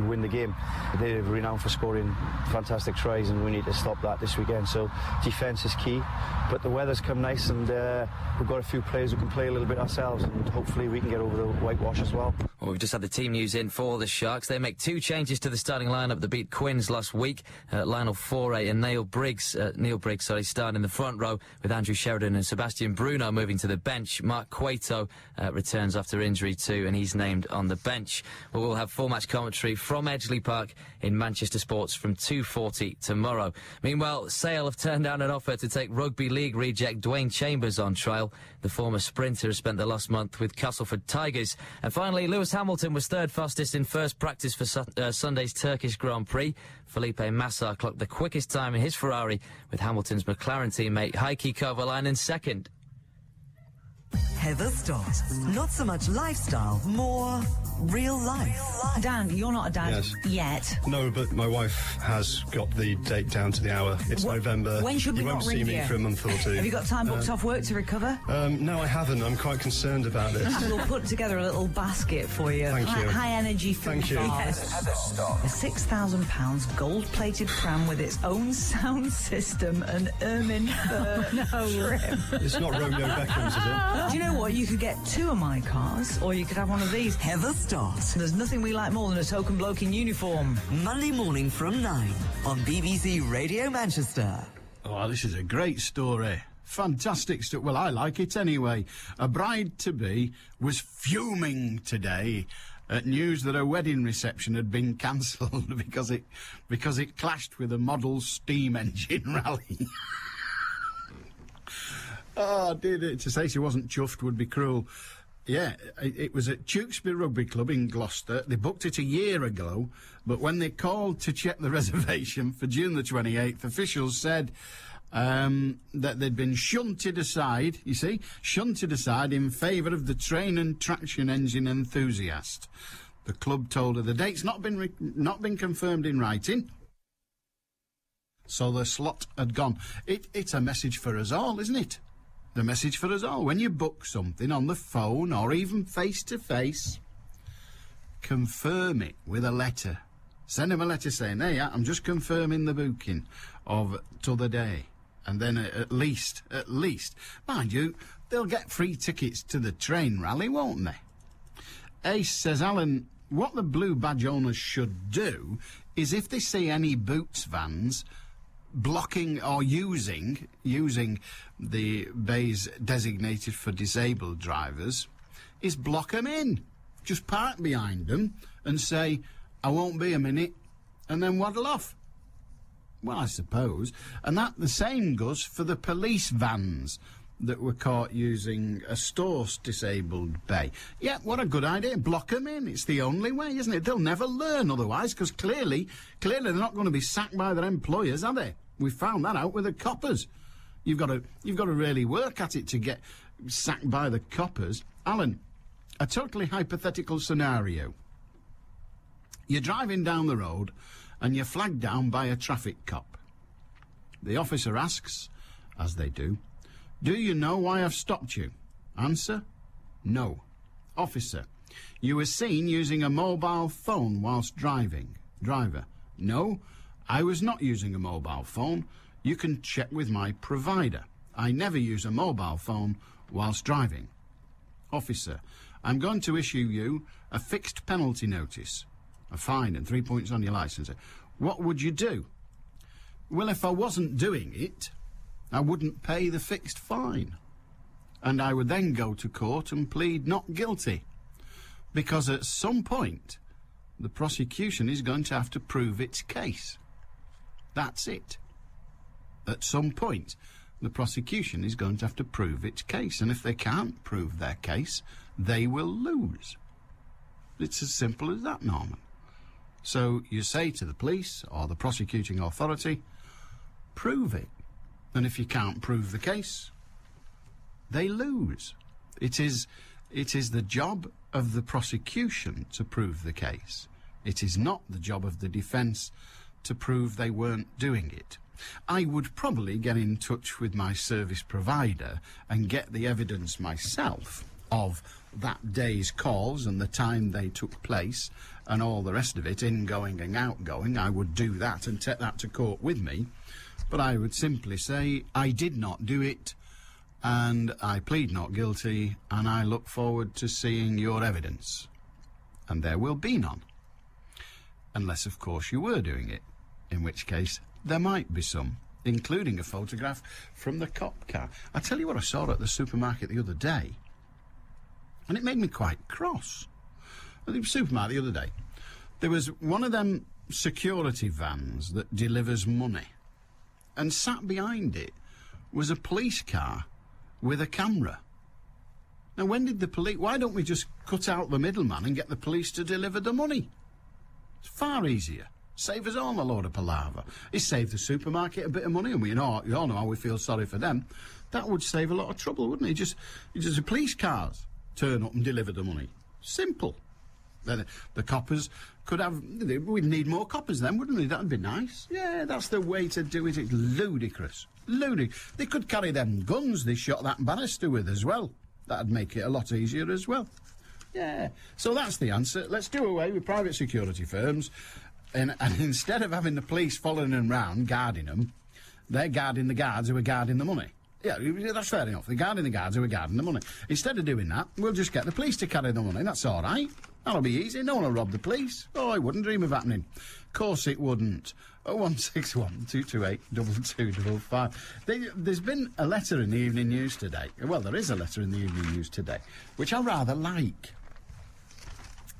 win the game. They're renowned for scoring fantastic tries, and we need to stop that this weekend. So defence is key. But the weather's come nice, and we've got a few players who can play a little bit ourselves, and hopefully we can get over the whitewash as well. Well, we've just had the team news in for the Sharks. They make 2 changes to the starting lineup that beat Quins last week. Lionel Foray and Neil Briggs starting in the front row, with Andrew Sheridan and Sebastian Bruno moving to the bench. Mark Cueto returns after injury too, and he's named on the bench. Well, we'll have full match commentary from Edgeley Park in Manchester Sports from 2:40 tomorrow. Meanwhile, Sale have turned down an offer to take Rugby League reject Dwayne Chambers on trial. The former sprinter has spent the last month with Castleford Tigers. And finally, Lewis Hamilton was third fastest in first practice for Sunday's Turkish Grand Prix. Felipe Massa clocked the quickest time in his Ferrari, with Hamilton's McLaren teammate Heikki Kovalainen second. Heather Stott. Not so much lifestyle, more real life. Dan, you're not a dad yet. No, but my wife has got the date down to the hour. It's November. When should we You not won't ring see me you? for a month or 2. Have you got time booked off work to recover? No, I haven't. I'm quite concerned about it. We'll put together a little basket for you. Thank you. High energy food Thank you. bars. A £6,000 gold-plated pram with its own sound system and ermine fur trim. It's not Romeo Beckham's, is it? Do you know what? You could get 2 of my cars, or you could have one of these. Heather Stott. There's nothing we like more than a token bloke in uniform. Monday morning from 9 on BBC Radio Manchester. Oh, this is a great story. Fantastic stuff. Well, I like it anyway. A bride-to-be was fuming today at news that her wedding reception had been cancelled because it clashed with a model steam engine rally. Oh, did it? To say she wasn't chuffed would be cruel. Yeah, it was at Tewkesbury Rugby Club in Gloucester. They booked it a year ago, but when they called to check the reservation for June the 28th, officials said that they'd been shunted aside, you see, shunted aside in favour of the train and traction engine enthusiast. The club told her the date's not been confirmed in writing, so the slot had gone. It's a message for us all, isn't it? The message for us all. When you book something on the phone or even face-to-face, confirm it with a letter. Send them a letter saying, hey, I'm just confirming the booking of t'other day. And then at least, mind you, they'll get free tickets to the train rally, won't they? Ace says, Alan, what the blue badge owners should do is if they see any Boots vans blocking or using the bays designated for disabled drivers, is block them in. Just park behind them and say, I won't be a minute, and then waddle off. Well, I suppose. And that the same goes for the police vans that were caught using a store's disabled bay. Yeah, what a good idea. Block them in. It's the only way, isn't it? They'll never learn otherwise, because clearly they're not going to be sacked by their employers, are they? We found that out with the coppers. You've got to really work at it to get sacked by the coppers. Alan, a totally hypothetical scenario. You're driving down the road and you're flagged down by a traffic cop. The officer asks, as they do, do you know why I've stopped you? Answer, no. Officer, you were seen using a mobile phone whilst driving. Driver, no, I was not using a mobile phone. You can check with my provider. I never use a mobile phone whilst driving. Officer, I'm going to issue you a fixed penalty notice, a fine and 3 points on your licence. What would you do? Well, if I wasn't doing it, I wouldn't pay the fixed fine. And I would then go to court and plead not guilty. Because at some point, the prosecution is going to have to prove its case. That's it. At some point, the prosecution is going to have to prove its case. And if they can't prove their case, they will lose. It's as simple as that, Norman. So you say to the police or the prosecuting authority, prove it. And if you can't prove the case, they lose. It is the job of the prosecution to prove the case. It is not the job of the defence to prove they weren't doing it. I would probably get in touch with my service provider and get the evidence myself of that day's calls and the time they took place and all the rest of it, ingoing and outgoing. I would do that and take that to court with me. But I would simply say, I did not do it, and I plead not guilty, and I look forward to seeing your evidence. And there will be none. Unless, of course, you were doing it, in which case there might be some, including a photograph from the cop car. I tell you what I saw at the supermarket the other day, and it made me quite cross. At the supermarket the other day, there was one of them security vans that delivers money, and sat behind it was a police car with a camera. Now, when did the police... Why don't we just cut out the middleman and get the police to deliver the money? It's far easier. Save us all a load of palaver. It saved the supermarket a bit of money, and you all know how we feel sorry for them. That would save a lot of trouble, wouldn't it? Just the police cars turn up and deliver the money. Simple. Then the coppers could have... We'd need more coppers then, wouldn't we? That'd be nice. Yeah, that's the way to do it. It's ludicrous. They could carry them guns they shot that banister with as well. That'd make it a lot easier as well. Yeah. So that's the answer. Let's do away with private security firms. And instead of having the police following them round, guarding them, they're guarding the guards who are guarding the money. Yeah, that's fair enough. They're guarding the guards who are guarding the money. Instead of doing that, we'll just get the police to carry the money. That's all right. That'll be easy. No one will rob the police. Oh, I wouldn't dream of happening. Of course it wouldn't. 0161 228 2255. There's been a letter in the Evening News today. Well, there is a letter in the Evening News today, which I rather like.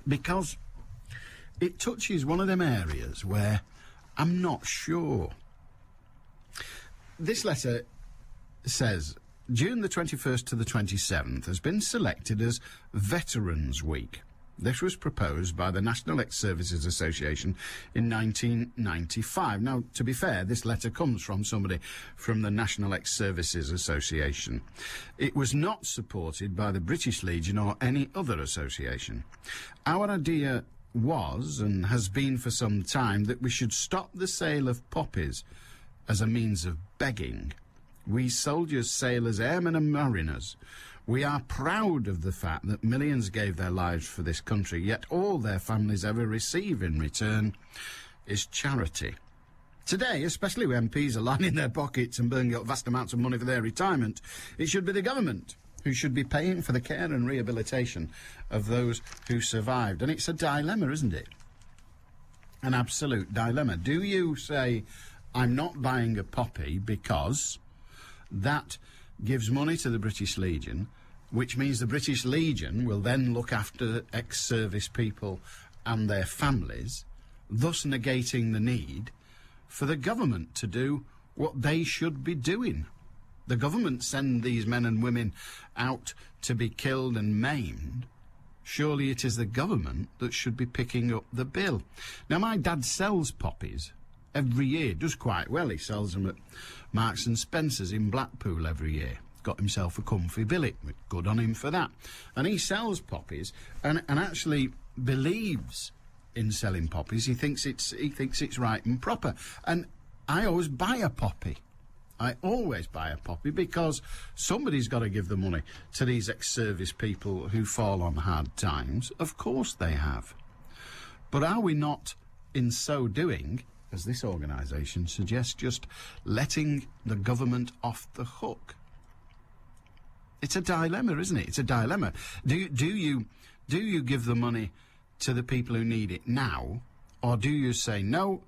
Because it touches one of them areas where I'm not sure. This letter says, June the 21st to the 27th has been selected as Veterans Week. This was proposed by the National Ex-Services Association in 1995. Now, to be fair, this letter comes from somebody from the National Ex-Services Association. It was not supported by the British Legion or any other association. Our idea was, and has been for some time, that we should stop the sale of poppies as a means of begging. We soldiers, sailors, airmen and mariners, we are proud of the fact that millions gave their lives for this country, yet all their families ever receive in return is charity. Today, especially when MPs are lining their pockets and burning up vast amounts of money for their retirement, it should be the government who should be paying for the care and rehabilitation of those who survived. And it's a dilemma, isn't it? An absolute dilemma. Do you say, I'm not buying a poppy because that gives money to the British Legion, which means the British Legion will then look after ex-service people and their families, thus negating the need for the government to do what they should be doing? The government send these men and women out to be killed and maimed. Surely it is the government that should be picking up the bill. Now, my dad sells poppies every year, does quite well. He sells them at Marks and Spencer's in Blackpool every year. Got himself a comfy billet. Good on him for that. And he sells poppies and actually believes in selling poppies. He thinks it's right and proper. And I always buy a poppy. I always buy a poppy because somebody's got to give the money to these ex-service people who fall on hard times. Of course they have. But are we not, in so doing, as this organisation suggests, just letting the government off the hook? It's a dilemma, isn't it? It's a dilemma. Do you give the money to the people who need it now, or do you say, no,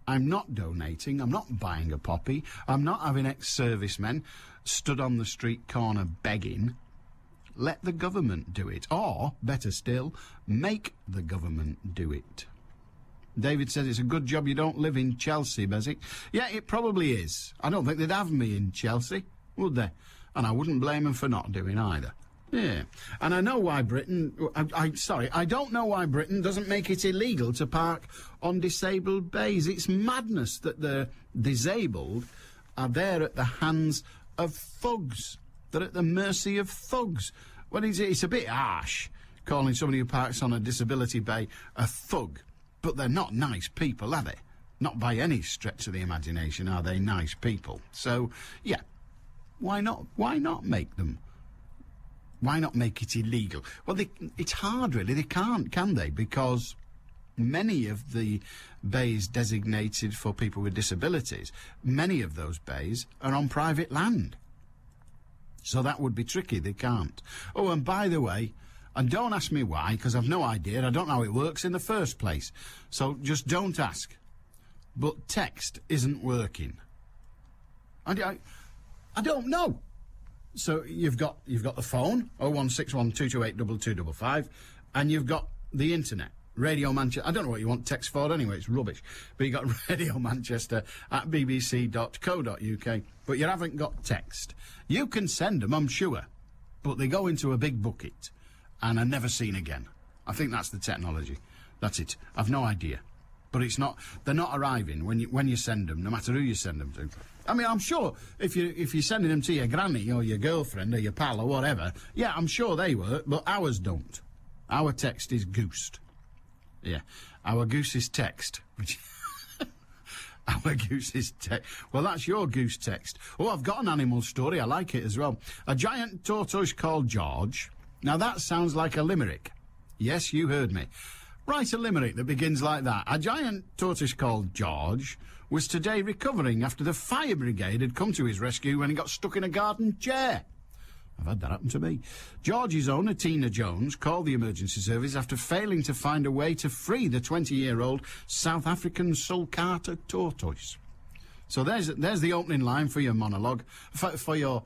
I'm not donating, I'm not buying a poppy, I'm not having ex-servicemen stood on the street corner begging. Let the government do it, or, better still, make the government do it. David says it's a good job you don't live in Chelsea, Beswick. Yeah, it probably is. I don't think they'd have me in Chelsea, would they? And I wouldn't blame them for not doing either. Yeah. And I know why Britain... I don't know why Britain doesn't make it illegal to park on disabled bays. It's madness that the disabled are there at the hands of thugs. They're at the mercy of thugs. Well, it's a bit harsh calling somebody who parks on a disability bay a thug. But they're not nice people, are they? Not by any stretch of the imagination are they nice people. So, yeah, why not make them? Why not make it illegal? Well, it's hard, really. They can't, can they? Because many of the bays designated for people with disabilities, many of those bays are on private land. So that would be tricky. They can't. Oh, and by the way, and don't ask me why, because I've no idea. I don't know how it works in the first place. So just don't ask. But text isn't working. I don't know. So you've got the phone, 0161228 2255, and you've got the internet, Radio Manchester. I don't know what you want text for anyway, it's rubbish. But you've got Radio Manchester at bbc.co.uk, but you haven't got text. You can send them, I'm sure, but they go into a big bucket and are never seen again. I think that's the technology. That's it. I've no idea. But it's not. They're not arriving when you send them, no matter who you send them to. I mean, I'm sure if you're sending them to your granny or your girlfriend or your pal or whatever, yeah, I'm sure they work, but ours don't. Our text is goosed. Yeah, our goose is text. Our goose is text. Well, that's your goose text. Oh, I've got an animal story. I like it as well. A giant tortoise called George. Now that sounds like a limerick. Yes, you heard me. Write a limerick that begins like that. A giant tortoise called George was today recovering after the fire brigade had come to his rescue when he got stuck in a garden chair. I've had that happen to me. George's owner, Tina Jones, called the emergency service after failing to find a way to free the 20-year-old South African sulcata tortoise. So there's the opening line for your monologue, for your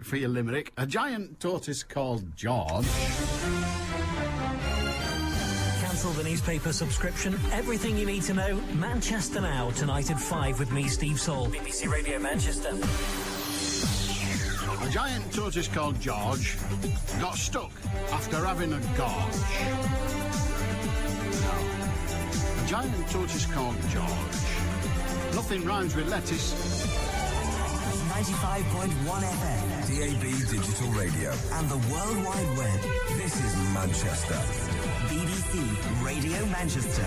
for your limerick. A giant tortoise called George. Cancel the newspaper subscription. Everything you need to know. Manchester Now, tonight at 5 with me, Steve Saul. BBC Radio Manchester. A giant tortoise called George got stuck after having a gorge. No. A giant tortoise called George. Nothing rhymes with lettuce. 95.1 FM, DAB Digital Radio, and the World Wide Web. This is Manchester. BBC Radio Manchester.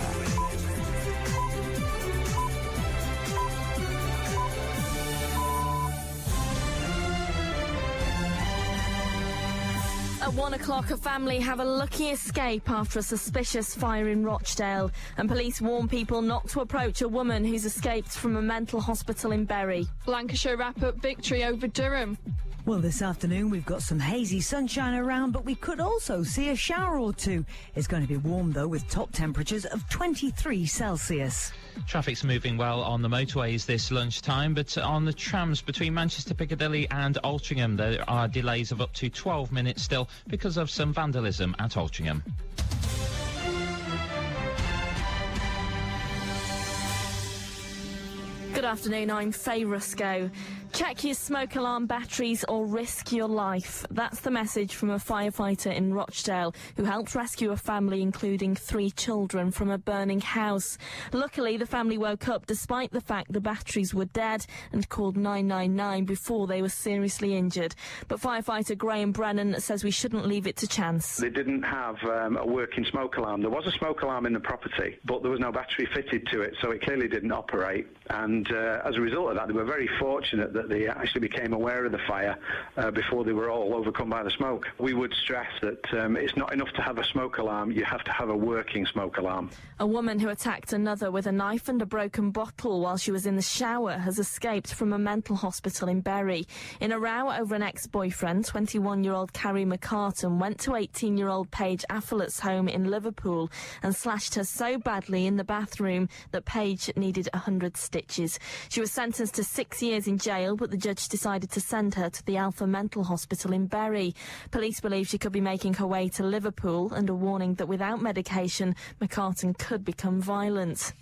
At 1 o'clock, a family have a lucky escape after a suspicious fire in Rochdale, and police warn people not to approach a woman who's escaped from a mental hospital in Bury. Lancashire wrap up victory over Durham. Well, this afternoon we've got some hazy sunshine around, but we could also see a shower or two. It's going to be warm, though, with top temperatures of 23 Celsius. Traffic's moving well on the motorways this lunchtime, but on the trams between Manchester Piccadilly and Altrincham, there are delays of up to 12 minutes still because of some vandalism at Altrincham. Good afternoon, I'm Faye Rusco. Check your smoke alarm batteries or risk your life. That's the message from a firefighter in Rochdale who helped rescue a family including 3 children from a burning house. Luckily, the family woke up despite the fact the batteries were dead and called 999 before they were seriously injured. But firefighter Graham Brennan says we shouldn't leave it to chance. They didn't have a working smoke alarm. There was a smoke alarm in the property, but there was no battery fitted to it, so it clearly didn't operate. And as a result of that, they were very fortunate that they actually became aware of the fire before they were all overcome by the smoke. We would stress that it's not enough to have a smoke alarm, you have to have a working smoke alarm. A woman who attacked another with a knife and a broken bottle while she was in the shower has escaped from a mental hospital in Bury. In a row over an ex-boyfriend, 21-year-old Carrie McCartan went to 18-year-old Paige Affolett's home in Liverpool and slashed her so badly in the bathroom that Paige needed 100 stitches. She was sentenced to 6 years in jail, but the judge decided to send her to the Alpha Mental Hospital in Bury. Police believe she could be making her way to Liverpool, and a warning that without medication, McCartan could become violent.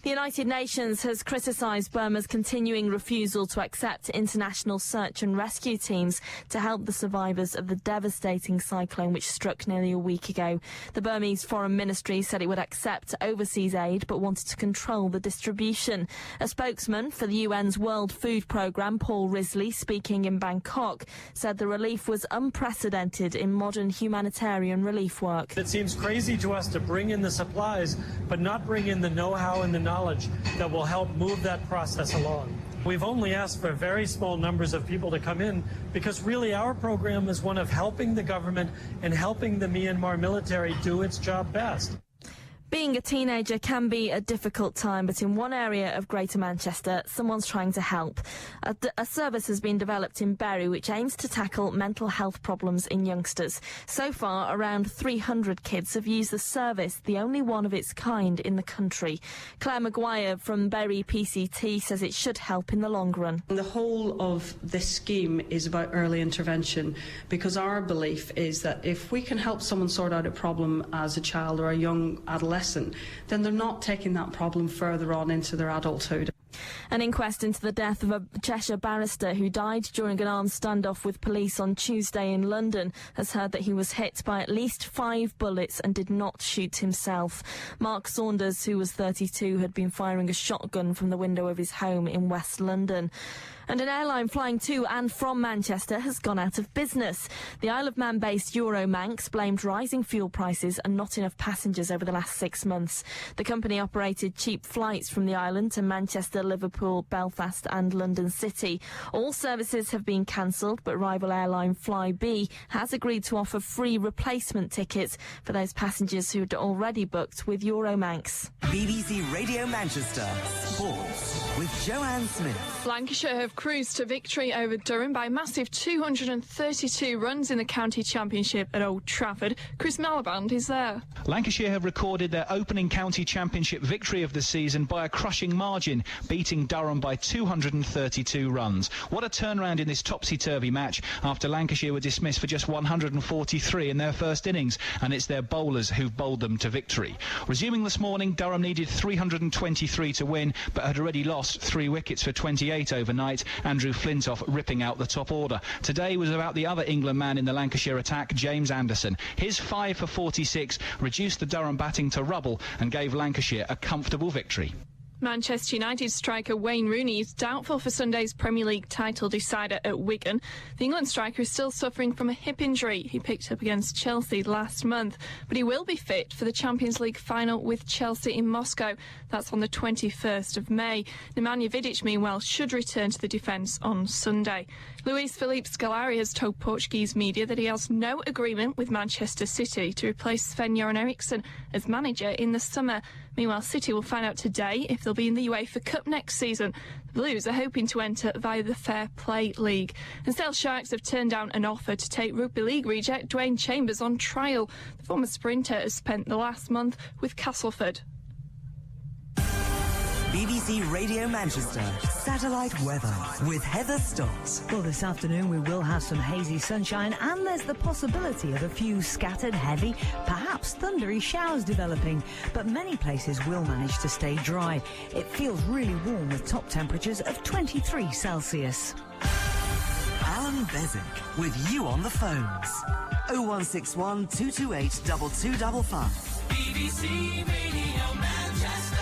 The United Nations has criticised Burma's continuing refusal to accept international search and rescue teams to help the survivors of the devastating cyclone which struck nearly a week ago. The Burmese Foreign Ministry said it would accept overseas aid but wanted to control the distribution. A spokesman for the UN's World Food Programme, Paul Risley, speaking in Bangkok, said the relief was unprecedented in modern humanitarian relief work. It seems crazy to us to bring in the supplies but not bring in the know-how and the knowledge that will help move that process along. We've only asked for very small numbers of people to come in because really our program is one of helping the government and helping the Myanmar military do its job best. Being a teenager can be a difficult time, but in one area of Greater Manchester, someone's trying to help. A service has been developed in Bury which aims to tackle mental health problems in youngsters. So far, around 300 kids have used the service, the only one of its kind in the country. Claire Maguire from Bury PCT says it should help in the long run. The whole of this scheme is about early intervention, because our belief is that if we can help someone sort out a problem as a child or a young adolescent, then they're not taking that problem further on into their adulthood. An inquest into the death of a Cheshire barrister who died during an armed standoff with police on Tuesday in London has heard that he was hit by at least 5 bullets and did not shoot himself. Mark Saunders, who was 32, had been firing a shotgun from the window of his home in West London. And an airline flying to and from Manchester has gone out of business. The Isle of Man-based Euromanx blamed rising fuel prices and not enough passengers over the last 6 months. The company operated cheap flights from the island to Manchester, Liverpool, Belfast and London City. All services have been cancelled, but rival airline Flybe has agreed to offer free replacement tickets for those passengers who had already booked with Euromanx. BBC Radio Manchester Sports with Joanne Smith. Lancashire have cruised to victory over Durham by a massive 232 runs in the county championship at Old Trafford. Chris Malaband is there. Lancashire have recorded their opening county championship victory of the season by a crushing margin, beating beating Durham by 232 runs. What a turnaround in this topsy-turvy match after Lancashire were dismissed for just 143 in their first innings, and it's their bowlers who've bowled them to victory. Resuming this morning, Durham needed 323 to win, but had already lost 3 wickets for 28 overnight, Andrew Flintoff ripping out the top order. Today was about the other England man in the Lancashire attack, James Anderson. His 5 for 46 reduced the Durham batting to rubble and gave Lancashire a comfortable victory. Manchester United striker Wayne Rooney is doubtful for Sunday's Premier League title decider at Wigan. The England striker is still suffering from a hip injury he picked up against Chelsea last month, but he will be fit for the Champions League final with Chelsea in Moscow. That's on the 21st of May. Nemanja Vidic, meanwhile, should return to the defence on Sunday. Luis Felipe Scolari has told Portuguese media that he has no agreement with Manchester City to replace Sven-Göran Eriksson as manager in the summer. Meanwhile, City will find out today if they'll be in the UEFA Cup next season. The Blues are hoping to enter via the Fair Play League. And Sale Sharks have turned down an offer to take Rugby League reject Dwayne Chambers on trial. The former sprinter has spent the last month with Castleford. BBC Radio Manchester satellite weather with Heather Stott. Well, this afternoon we will have some hazy sunshine, and there's the possibility of a few scattered, heavy, perhaps thundery showers developing, but many places will manage to stay dry. It feels really warm with top temperatures of 23 Celsius. Allan Beswick with you on the phones. 0161 228 2255. BBC Radio Manchester.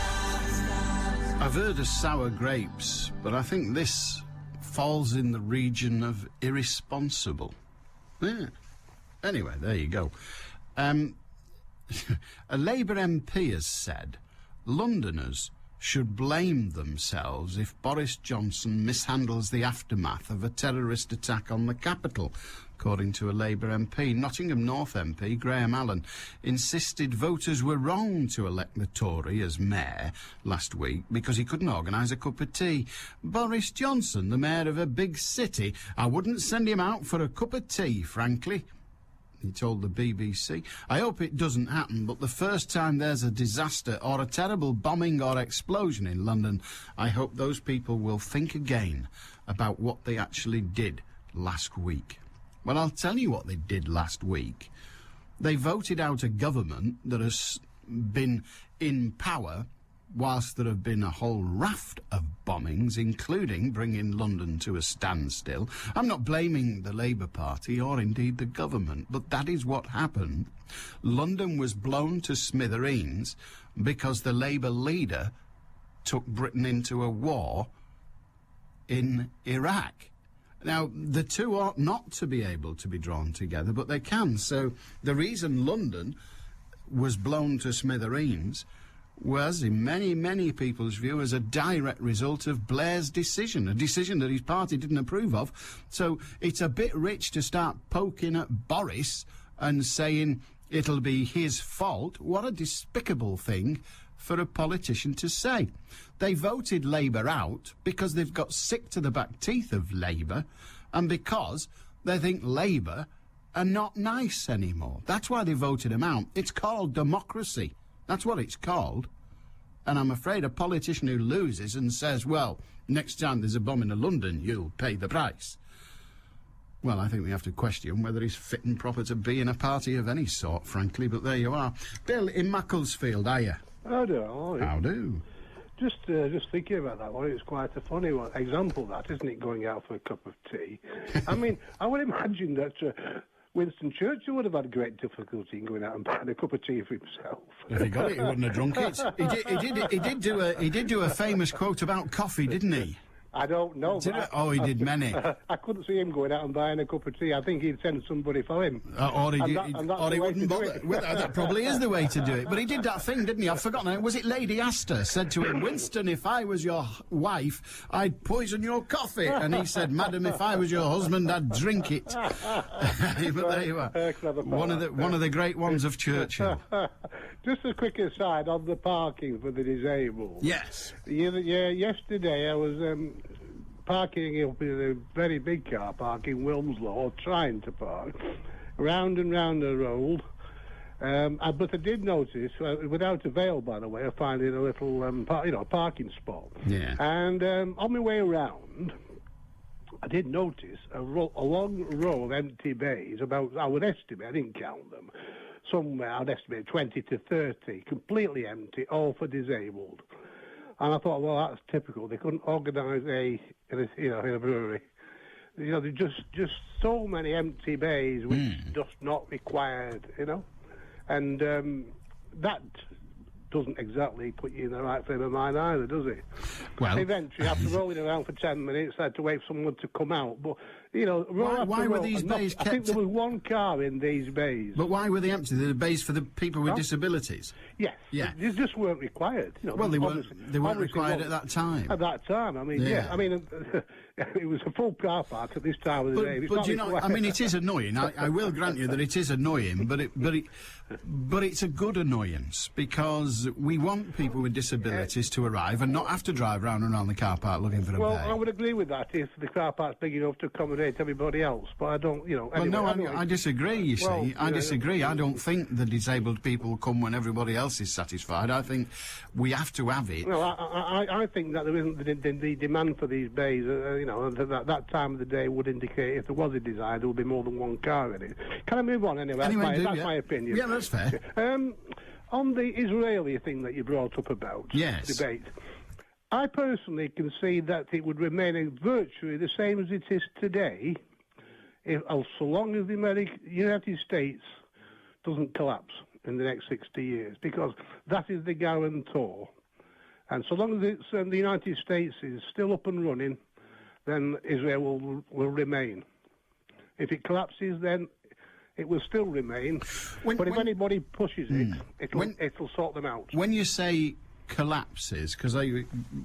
I've heard of sour grapes, but I think this falls in the region of irresponsible. Yeah. Anyway, there you go. A Labour MP has said Londoners should blame themselves if Boris Johnson mishandles the aftermath of a terrorist attack on the capital. According to a Labour MP, Nottingham North MP Graham Allen insisted voters were wrong to elect the Tory as mayor last week because he couldn't organise a cup of tea. Boris Johnson, the mayor of a big city, I wouldn't send him out for a cup of tea, frankly, he told the BBC. I hope it doesn't happen, but the first time there's a disaster or a terrible bombing or explosion in London, I hope those people will think again about what they actually did last week. Well, I'll tell you what they did last week. They voted out a government that has been in power whilst there have been a whole raft of bombings, including bringing London to a standstill. I'm not blaming the Labour Party or indeed the government, but that is what happened. London was blown to smithereens because the Labour leader took Britain into a war in Iraq. Now, the two ought not to be able to be drawn together, but they can. So the reason London was blown to smithereens was, in many, many people's view, as a direct result of Blair's decision, a decision that his party didn't approve of. So it's a bit rich to start poking at Boris and saying it'll be his fault. What a despicable thing for a politician to say. They voted Labour out because they've got sick to the back teeth of Labour and because they think Labour are not nice anymore. That's why they voted him out. It's called democracy. That's what it's called. And I'm afraid a politician who loses and says, well, next time there's a bomb in London, you'll pay the price. Well, I think we have to question whether he's fit and proper to be in a party of any sort, frankly, but there you are. Bill in Macclesfield, are you? How do? How do? Just thinking about that one, it's quite a funny one. Example, that, isn't it, going out for a cup of tea? I mean, I would imagine that Winston Churchill would have had great difficulty in going out and buying a cup of tea for himself. If he got it, he wouldn't have drunk it. He did do a famous quote about coffee, didn't he? I don't know. He did many. I couldn't see him going out and buying a cup of tea. I think he'd send somebody for him. Or he wouldn't bother. Well, that probably is the way to do it. But he did that thing, didn't he? I've forgotten it. Was it Lady Astor said to him, Winston, if I was your wife, I'd poison your coffee. And he said, Madam, if I was your husband, I'd drink it. But there you are. One of the great ones of Churchill. Just a quick aside on the parking for the disabled. Yes. Yesterday I was parking up in a very big car park in Wilmslow, or trying to park, round and round the road, But I did notice, without a veil, by the way, I found it a little, parking spot. Yeah. And on my way around, I did notice a long row of empty bays, about, I would estimate, I didn't count them, somewhere I'd estimate 20 to 30, completely empty, all for disabled. And I thought, well, that's typical. They couldn't organise in a brewery. There's just so many empty bays which just not required, and that doesn't exactly put you in the right frame of mind either, does it? Well, eventually, after rolling around for 10 minutes, I had to wait for someone to come out. But why were these bays kept? I think there was one car in these bays. But why were they empty? They're the bays for the people with disabilities. Yes. Yeah. They just weren't required. Well, they weren't required at that time. At that time, I mean, it was a full car park at this time of the day. But it is annoying. I will grant you that it is annoying, but it's a good annoyance because we want people with disabilities to arrive and not have to drive round and around the car park looking for a bay. Well, I would agree with that if the car park's big enough to accommodate everybody else, but I don't, I disagree, you see. I disagree. I don't think the disabled people come when everybody else is satisfied. I think we have to have it. No, I think that there isn't the demand for these bays, that time of the day would indicate if there was a desire, there would be more than one car in it. Can I move on anyway? That's my opinion. Yeah, that's fair. On the Israeli thing that you brought up about debate, I personally can see that it would remain virtually the same as it is today, so long as the United States doesn't collapse in the next 60 years, because that is the guarantor. And so long as the United States is still up and running, then Israel will remain. If it collapses, then it will still remain. But if anybody pushes it, it'll sort them out. When you say collapses, because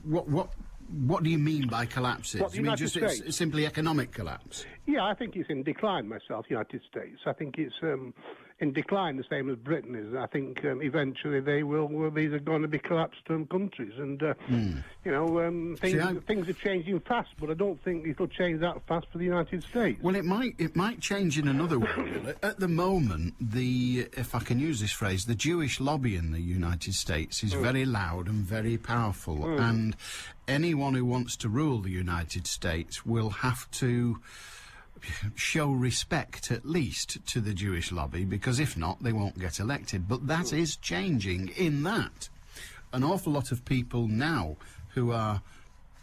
what do you mean by collapses? What, you mean just it's simply economic collapse? Yeah, I think it's in decline myself, United States. I think it's in decline, the same as Britain is. I think eventually these are going to be collapsed countries, and things are changing fast, but I don't think it'll change that fast for the United States. Well, it might change in another way. At the moment, if I can use this phrase, the Jewish lobby in the United States is very loud and very powerful, and anyone who wants to rule the United States will have to show respect, at least, to the Jewish lobby, because if not, they won't get elected. But that is changing in that an awful lot of people now who are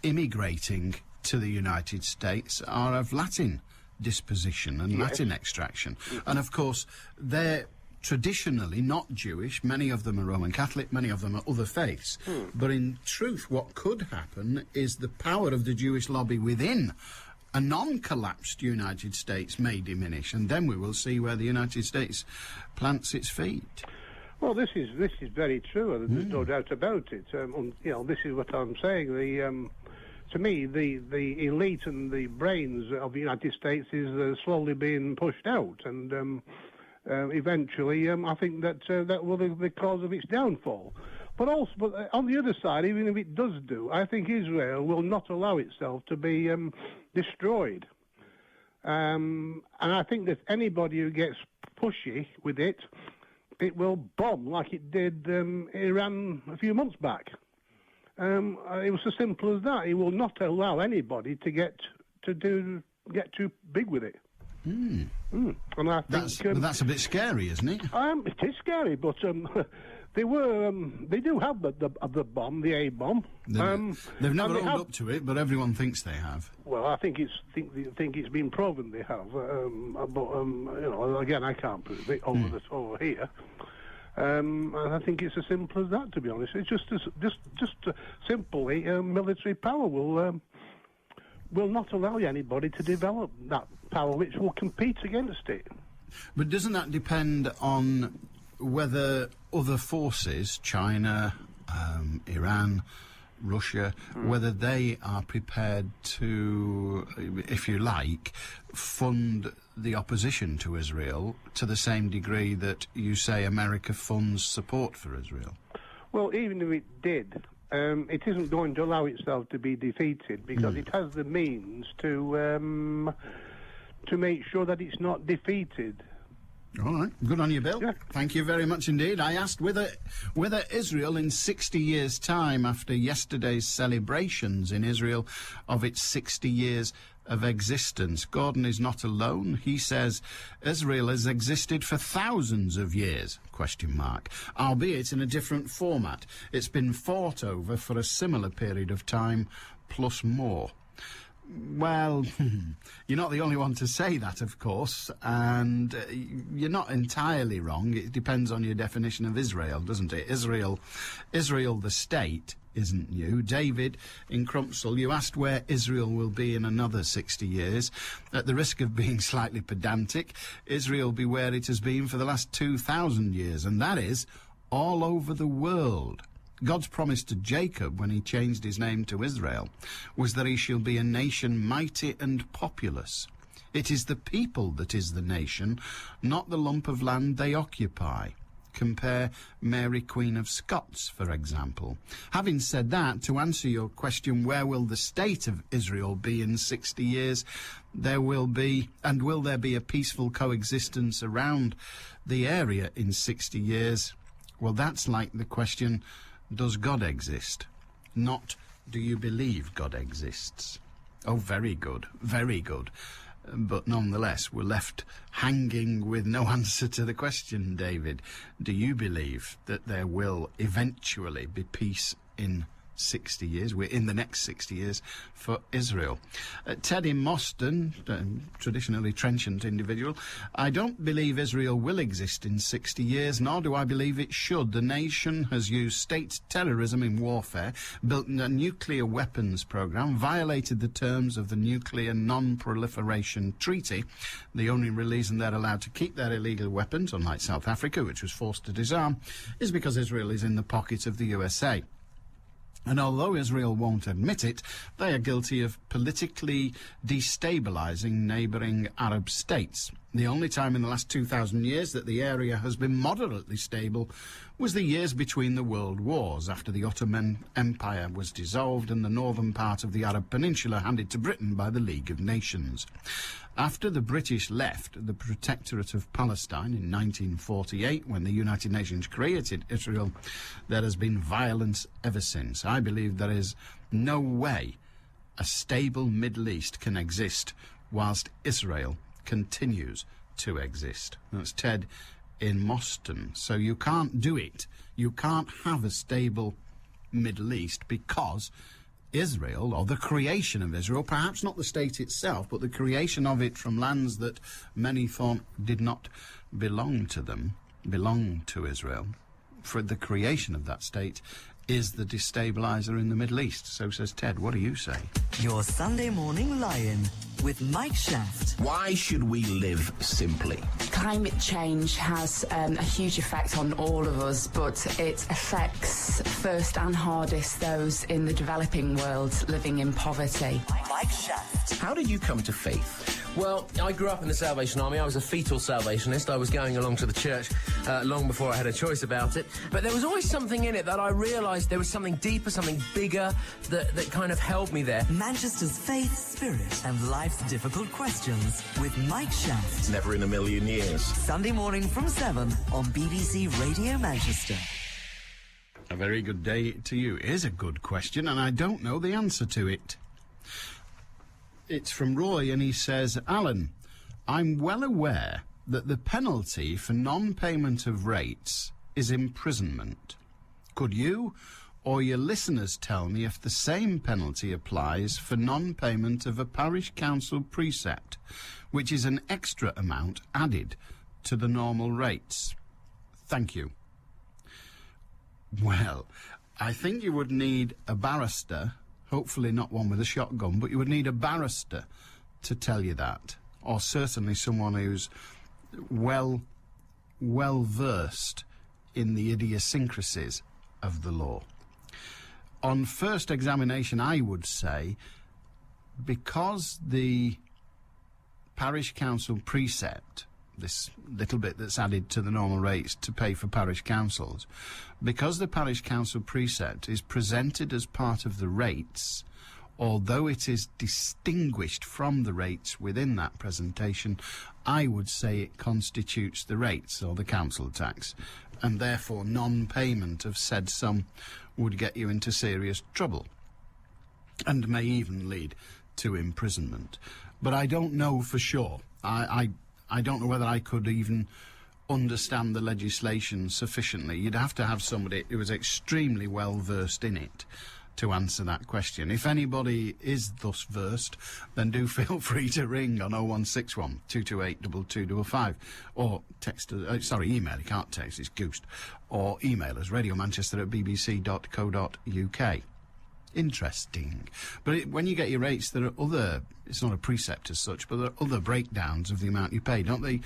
immigrating to the United States are of Latin disposition and Latin extraction. And, of course, they're traditionally not Jewish. Many of them are Roman Catholic, many of them are other faiths. But in truth, what could happen is the power of the Jewish lobby within a non-collapsed United States may diminish, and then we will see where the United States plants its feet. Well, this is very true, and there's no doubt about it. This is what I'm saying. To me, the elite and the brains of the United States is slowly being pushed out, and eventually, I think that will be the cause of its downfall. But on the other side, even if it does do, I think Israel will not allow itself to be destroyed. And I think that anybody who gets pushy with it will bomb like it did Iran a few months back. It was as simple as that. It will not allow anybody to get too big with it. And I think that's a bit scary, isn't it? It is scary, but they do have the bomb, the A bomb. They've never owned up to it, but everyone thinks they have. Well, I think it's been proven they have. But again, I can't prove it over here. And I think it's as simple as that. To be honest, it's just simply military power will not allow anybody to develop that power, which will compete against it. But doesn't that depend on whether other forces, China, Iran, Russia, whether they are prepared to, if you like, fund the opposition to Israel to the same degree that you say America funds support for Israel? Well, even if it did, it isn't going to allow itself to be defeated because it has the means to make sure that it's not defeated. All right. Good on you, Bill. Yeah. Thank you very much indeed. I asked whether Israel in 60 years' time, after yesterday's celebrations in Israel of its 60 years of existence. Gordon is not alone. He says Israel has existed for thousands of years, ? Albeit in a different format. It's been fought over for a similar period of time, plus more. Well, you're not the only one to say that, of course, and you're not entirely wrong. It depends on your definition of Israel, doesn't it? Israel the state isn't new. David in Crumpsall, you asked where Israel will be in another 60 years. At the risk of being slightly pedantic, Israel will be where it has been for the last 2,000 years, and that is all over the world. God's promise to Jacob when he changed his name to Israel was that he shall be a nation mighty and populous. It is the people that is the nation, not the lump of land they occupy. Compare Mary, Queen of Scots, for example. Having said that, to answer your question, where will the state of Israel be in 60 years? There will be, and will there be a peaceful coexistence around the area in 60 years? Well, that's like the question, does God exist? Not, do you believe God exists? Oh, very good, very good. But nonetheless, we're left hanging with no answer to the question, David. Do you believe that there will eventually be peace in 60 years? We're in the next 60 years for Israel. Ted in Moston, traditionally trenchant individual, I don't believe Israel will exist in 60 years, nor do I believe it should. The nation has used state terrorism in warfare, built a nuclear weapons program, violated the terms of the Nuclear Non-Proliferation Treaty. The only reason they're allowed to keep their illegal weapons, unlike South Africa, which was forced to disarm, is because Israel is in the pocket of the USA. And although Israel won't admit it, they are guilty of politically destabilising neighbouring Arab states. The only time in the last 2,000 years that the area has been moderately stable was the years between the world wars, after the Ottoman Empire was dissolved and the northern part of the Arab Peninsula handed to Britain by the League of Nations. After the British left the Protectorate of Palestine in 1948, when the United Nations created Israel, there has been violence ever since. I believe there is no way a stable Middle East can exist whilst Israel continues to exist. That's Ted in Moston. So you can't do it. You can't have a stable Middle East because Israel, or the creation of Israel, perhaps not the state itself, but the creation of it from lands that many thought did not belong to them, belong to Israel. For the creation of that state is the destabiliser in the Middle East. So says Ted. What do you say? Your Sunday Morning Lion with Mike Shaft. Why should we live simply? Climate change has a huge effect on all of us, but it affects first and hardest those in the developing world living in poverty. Mike Shaft. How did you come to faith? Well, I grew up in the Salvation Army. I was a fetal Salvationist. I was going along to the church long before I had a choice about it. But there was always something in it that I realised there was something deeper, something bigger that kind of held me there. Manchester's faith, spirit and life's difficult questions with Mike Shaft. Never in a million years. Sunday morning from 7 on BBC Radio Manchester. A very good day to you. It is a good question, and I don't know the answer to it. It's from Roy, and he says, Alan, I'm well aware that the penalty for non-payment of rates is imprisonment. Could you or your listeners tell me if the same penalty applies for non-payment of a parish council precept, which is an extra amount added to the normal rates? Thank you. Well, I think you would need a barrister, hopefully not one with a shotgun, but you would need a barrister to tell you that, or certainly someone who's well versed in the idiosyncrasies of the law. On first examination, I would say, because the parish council precept, this little bit that's added to the normal rates to pay for parish councils, because the parish council precept is presented as part of the rates, although it is distinguished from the rates within that presentation, I would say it constitutes the rates or the council tax, and therefore non-payment of said sum would get you into serious trouble and may even lead to imprisonment. But I don't know for sure. I don't know whether I could even understand the legislation sufficiently. You'd have to have somebody who was extremely well versed in it to answer that question. If anybody is thus versed, then do feel free to ring on 0161 228 2255 or text us, email, you can't text, it's Goosed, or email us, radiomanchester@bbc.co.uk. Interesting. But when you get your rates, there are other, it's not a precept as such, but there are other breakdowns of the amount you pay. Don't they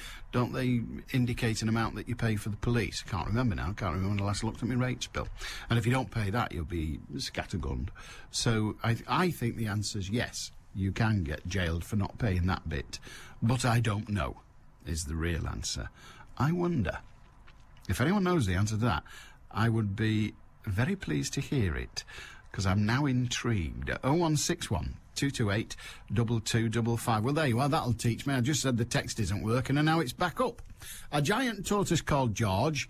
indicate an amount that you pay for the police? I can't remember now. I can't remember when I last looked at my rates bill. And if you don't pay that, you'll be scattergunned. So I think the answer is yes. You can get jailed for not paying that bit. But I don't know, is the real answer. I wonder. If anyone knows the answer to that, I would be very pleased to hear it, because I'm now intrigued. 0161 228 2255. Well, there you are. That'll teach me. I just said the text isn't working, and now it's back up. A giant tortoise called George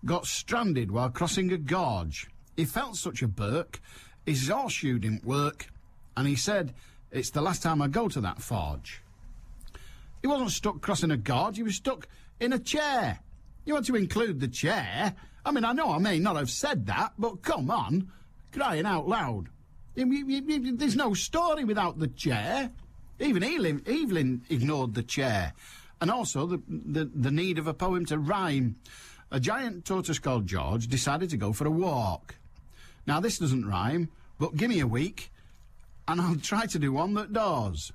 got stranded while crossing a gorge. He felt such a burk. His horseshoe didn't work, and he said, "It's the last time I go to that forge." He wasn't stuck crossing a gorge. He was stuck in a chair. You want to include the chair? I mean, I know I may not have said that, but come on. Crying out loud. There's no story without the chair. Even Evelyn ignored the chair. And also the need of a poem to rhyme. A giant tortoise called George decided to go for a walk. Now, this doesn't rhyme, but give me a week, and I'll try to do one that does.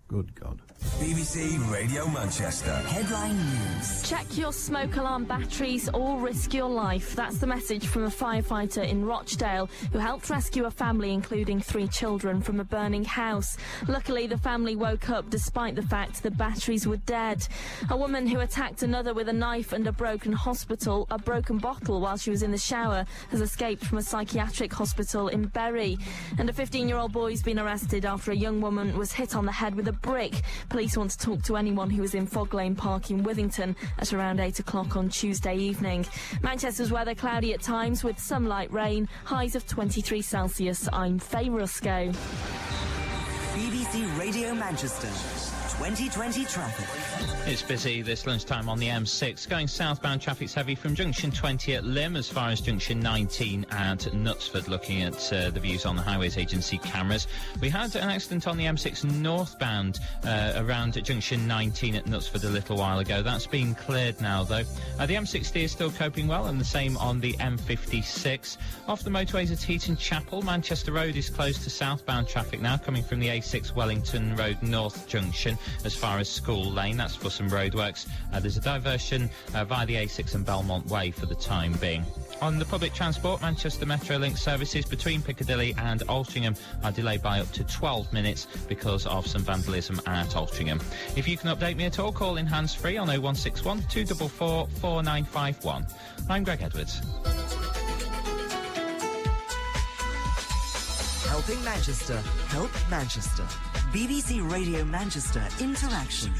Good God. BBC Radio Manchester. Headline news. Check your smoke alarm batteries or risk your life. That's the message from a firefighter in Rochdale who helped rescue a family, including 3 children, from a burning house. Luckily, the family woke up despite the fact the batteries were dead. A woman who attacked another with a knife and a broken bottle while she was in the shower has escaped from a psychiatric hospital in Bury. And a 15-year-old boy's been arrested after a young woman was hit on the head with a brick. Police want to talk to anyone who was in Fog Lane Park in Withington at around 8 o'clock on Tuesday evening. Manchester's weather cloudy at times with some light rain, highs of 23 Celsius. I'm Faye Rusco. BBC Radio Manchester. 2020 traffic. It's busy this lunchtime on the M6. Going southbound, traffic's heavy from junction 20 at Lymm as far as junction 19 at Knutsford, looking at the views on the Highways Agency cameras. We had an accident on the M6 northbound around junction 19 at Knutsford a little while ago. That's been cleared now, though. The M60 is still coping well, and the same on the M56. Off the motorways at Heaton Chapel, Manchester Road is closed to southbound traffic now, coming from the A6 Wellington Road North junction as far as School Lane. That's for some roadworks. There's a diversion via the A6 and Belmont Way for the time being. On the public transport, Manchester Metrolink services between Piccadilly and Altrincham are delayed by up to 12 minutes because of some vandalism at Altrincham. If you can update me at all, call in hands-free on 0161 244 4951. I'm Greg Edwards. Helping Manchester. Help Manchester. BBC Radio Manchester Interaction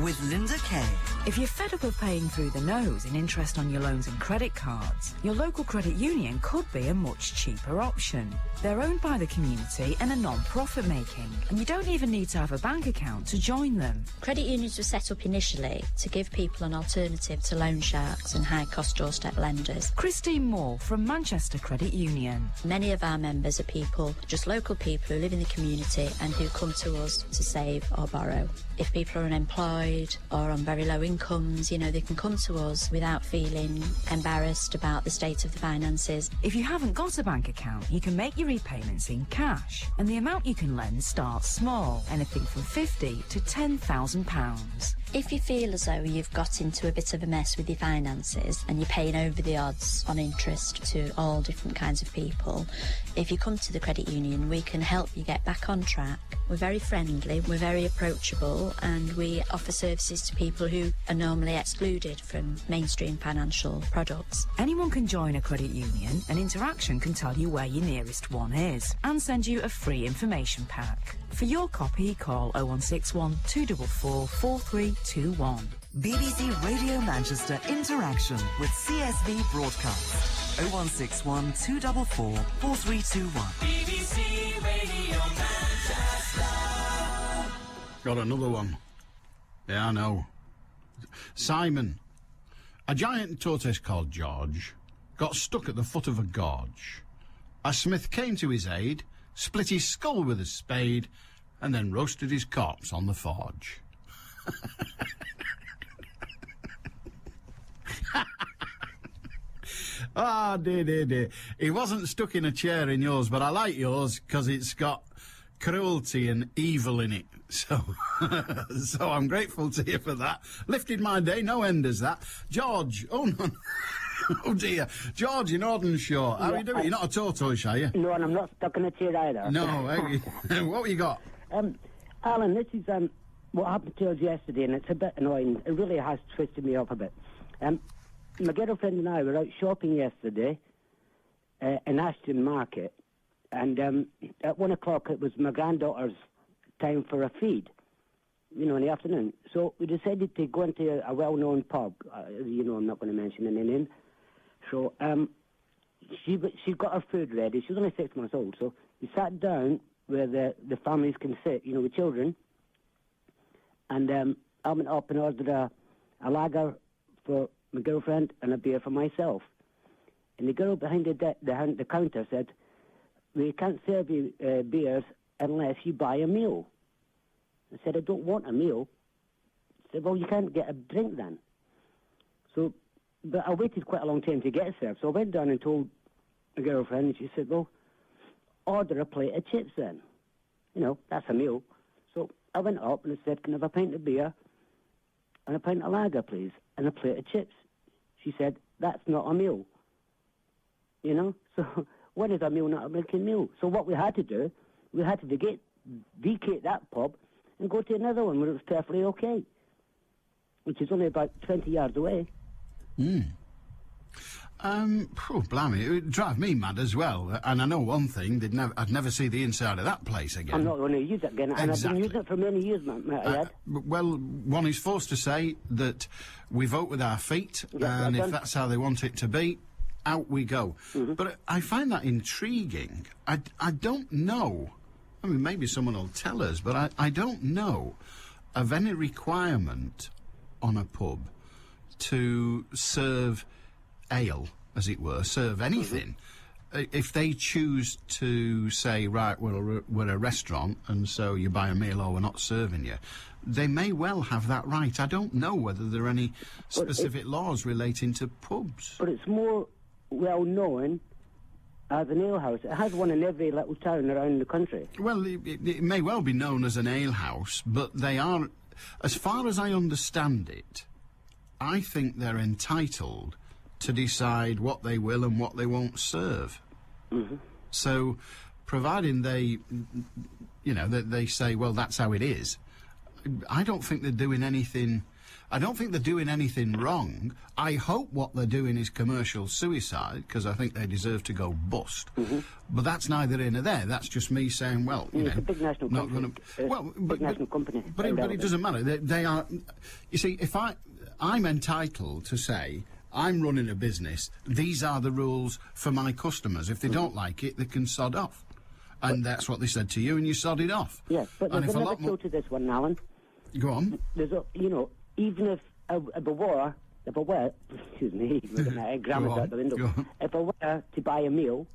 with Linda Kay. If you're fed up of paying through the nose in interest on your loans and credit cards, your local credit union could be a much cheaper option. They're owned by the community and are non-profit making, and you don't even need to have a bank account to join them. Credit unions were set up initially to give people an alternative to loan sharks and high-cost doorstep lenders. Christine Moore from Manchester Credit Union. Many of our members are people, just local people who live in the community and who come to us to save or borrow. If people are unemployed or on very low incomes, they can come to us without feeling embarrassed about the state of the finances. If you haven't got a bank account, you can make your repayments in cash, and the amount you can lend starts small, anything from £50 to £10,000. If you feel as though you've got into a bit of a mess with your finances and you're paying over the odds on interest to all different kinds of people, if you come to the credit union, we can help you get back on track. We're very friendly, we're very approachable, and we offer services to people who are normally excluded from mainstream financial products. Anyone can join a credit union, and Interaction can tell you where your nearest one is and send you a free information pack. For your copy, call 0161 244 4321. BBC Radio Manchester Interaction with CSV Broadcast. 0161 244 4321. BBC Radio Manchester. Got another one. Yeah, I know. Simon. A giant tortoise called George got stuck at the foot of a gorge. A smith came to his aid, split his skull with a spade, and then roasted his corpse on the forge. Ah, dear. He wasn't stuck in a chair in yours, but I like yours because it's got cruelty and evil in it. So, so I'm grateful to you for that. Lifted my day, no end as that. George, oh no, oh dear. George in Audenshaw, how are you doing? You're not a tortoise, are you? No, and I'm not stuck in a chair either. No, what have you got? Alan, this is what happened to us yesterday, and it's a bit annoying. It really has twisted me up a bit. My girlfriend and I were out shopping yesterday in Ashton Market, and at 1 o'clock it was my granddaughter's time for a feed, in the afternoon. So we decided to go into a well-known pub. I'm not going to mention any name. So she got her food ready. She was only 6 months old, so we sat down where the families can sit, with children. And I went up and ordered a lager for my girlfriend and a beer for myself. And the girl behind the counter said, "We can't serve you beers unless you buy a meal." I said, "I don't want a meal." She said, "Well, you can't get a drink then." So, but I waited quite a long time to get served. So I went down and told my girlfriend, and she said, "Well, order a plate of chips then. That's a meal." So I went up and I said, "Can I have a pint of beer and a pint of lager, please, and a plate of chips?" She said, "That's not a meal." So when is a meal not a making meal? So what we had to do, we had to vacate that pub and go to another one where it was perfectly okay, which is only about 20 yards away. Blimey, it would drive me mad as well. And I know one thing, I'd never see the inside of that place again. I'm not going to use it again, and I've been using it for many years, Ed. Well, one is forced to say that we vote with our feet, and if that's how they want it to be, out we go. But I find that intriguing. I don't know. I mean, maybe someone will tell us, but I don't know of any requirement on a pub to serve ale, as it were, serve anything. If they choose to say, right, well, we're a restaurant, and so you buy a meal or we're not serving you, they may well have that right. I don't know whether there are any specific laws relating to pubs. But it's more well known as an alehouse. It has one in every little town around the country. Well, it may well be known as an alehouse, but they are, as far as I understand it, I think they're entitled to decide what they will and what they won't serve. So, providing they say, well, that's how it is, I don't think they're doing anything. I don't think they're doing anything wrong. I hope what they're doing is commercial suicide, because I think they deserve to go bust. But that's neither here nor there. That's just me saying, well, it's a big national company. National company. But it doesn't matter. They are. You see, if I'm entitled to say, I'm running a business, these are the rules for my customers. If they don't like it, they can sod off. And that's what they said to you, and you sodded off. Yes, but there's another show to this one, Alan. Go on. There's even if excuse me, looking at it, grammar's out the window. If I were to buy a meal,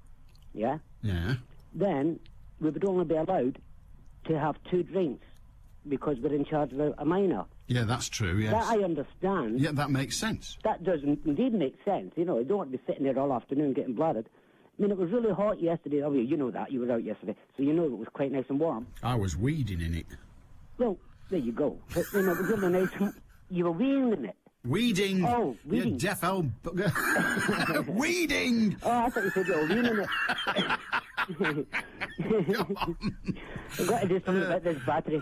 then we would only be allowed to have 2 drinks because we're in charge of a minor. Yeah, that's true, yes. That I understand. Yeah, that makes sense. That does indeed make sense. You don't want to be sitting there all afternoon getting bladdered. I mean, it was really hot yesterday. Oh, you know that. You were out yesterday. So you know it was quite nice and warm. I was weeding in it. Well, there you go. But, it was really nice You were weeding it. Weeding. Oh, weeding. You deaf old weeding. Oh, I thought you said you were weeding it. I've got to do something about this battery.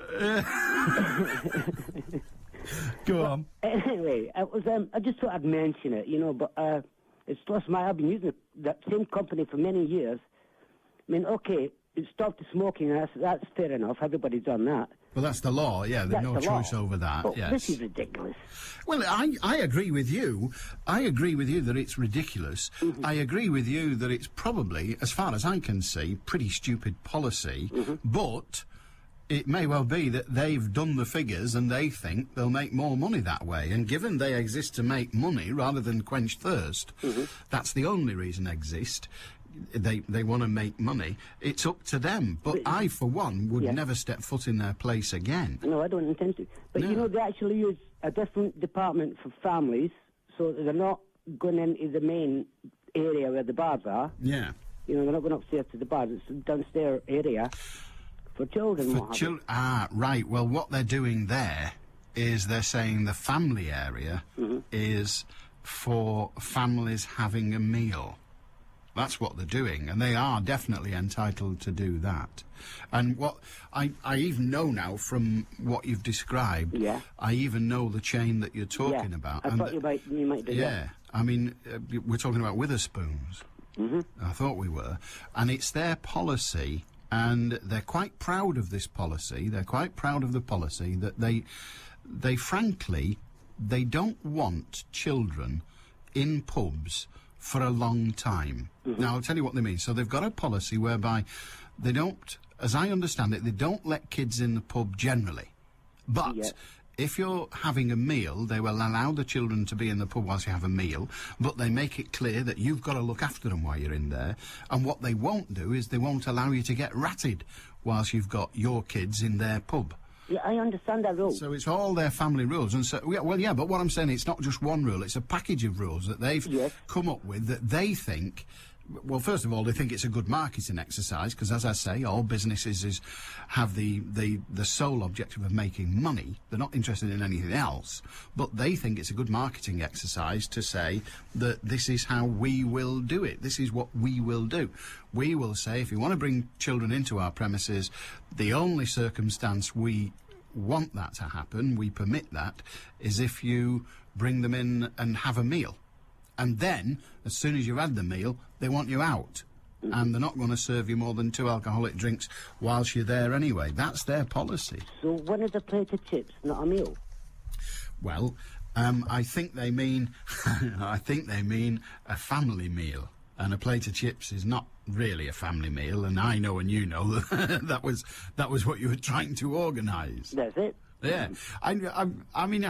Go on. Anyway, it was, I just thought I'd mention it, but it's lost my... I've been using that same company for many years. I mean, okay, it stopped the smoking, that's fair enough. Everybody's done that. Well, that's the law, yeah. There's no choice over that, but yes. This is ridiculous. Well, I agree with you. I agree with you that it's ridiculous. Mm-hmm. I agree with you that it's probably, as far as I can see, pretty stupid policy. Mm-hmm. But it may well be that they've done the figures and they think they'll make more money that way. And given they exist to make money rather than quench thirst, Mm-hmm. that's the only reason they exist. They want to make money. It's up to them. But I, for one, would never step foot in their place again. No, I don't intend to. But, they actually use a different department for families, so that they're not going into the main area where the bars are. Yeah. They're not going upstairs to the bars. It's a downstairs area for children. For children. Ah, right. Well, what they're doing there is they're saying the family area is for families having a meal. That's what they're doing, and they are definitely entitled to do that. And what I even know now from what you've described, I even know the chain that you're talking about. I thought you might do that. Yeah, I mean, we're talking about Witherspoons. I thought we were. And it's their policy, and they're quite proud of this policy. They're quite proud of the policy that they frankly, they don't want children in pubs for a long time. Now, I'll tell you what they mean. So they've got a policy whereby they don't, as I understand it, they don't let kids in the pub generally. But if you're having a meal, they will allow the children to be in the pub whilst you have a meal, but they make it clear that you've got to look after them while you're in there. And what they won't do is they won't allow you to get ratted whilst you've got your kids in their pub. Yeah, I understand that rule. So it's all their family rules. And so, but what I'm saying, it's not just one rule, it's a package of rules that they've come up with that they think... Well, first of all, they think it's a good marketing exercise, because, as I say, all businesses have the sole objective of making money. They're not interested in anything else. But they think it's a good marketing exercise to say that this is how we will do it. This is what we will do. We will say, if you want to bring children into our premises, the only circumstance we want that to happen, we permit that, is if you bring them in and have a meal. And then, as soon as you've had the meal, they want you out. And they're not going to serve you more than 2 alcoholic drinks whilst you're there anyway. That's their policy. So when is a plate of chips not a meal? Well, I think they mean a family meal. And a plate of chips is not really a family meal, and I know and you know that that was what you were trying to organise. That's it. Yeah, I mean,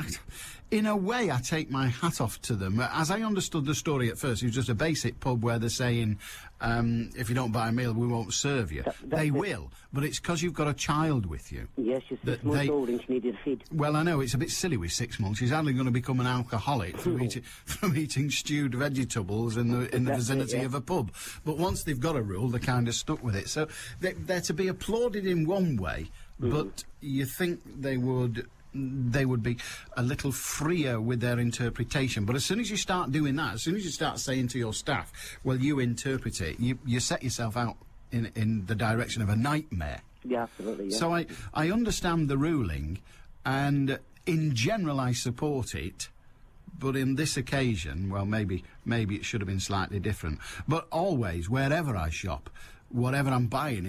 in a way, I take my hat off to them. As I understood the story at first, it was just a basic pub where they're saying, if you don't buy a meal, we won't serve you. They will, but it's because you've got a child with you. Yes, she's 6 months old and she needed a feed. Well, I know, it's a bit silly with 6 months. She's hardly going to become an alcoholic from eating stewed vegetables in the vicinity of a pub. But once they've got a rule, they're kind of stuck with it. So they're to be applauded in one way, but you think they would be a little freer with their interpretation. But as soon as you start doing that, as soon as you start saying to your staff, well, you interpret it, you set yourself out in the direction of a nightmare. Yeah, absolutely, yeah. So I understand the ruling, and in general I support it, but in this occasion, well, maybe it should have been slightly different. But always, wherever I shop, whatever I'm buying,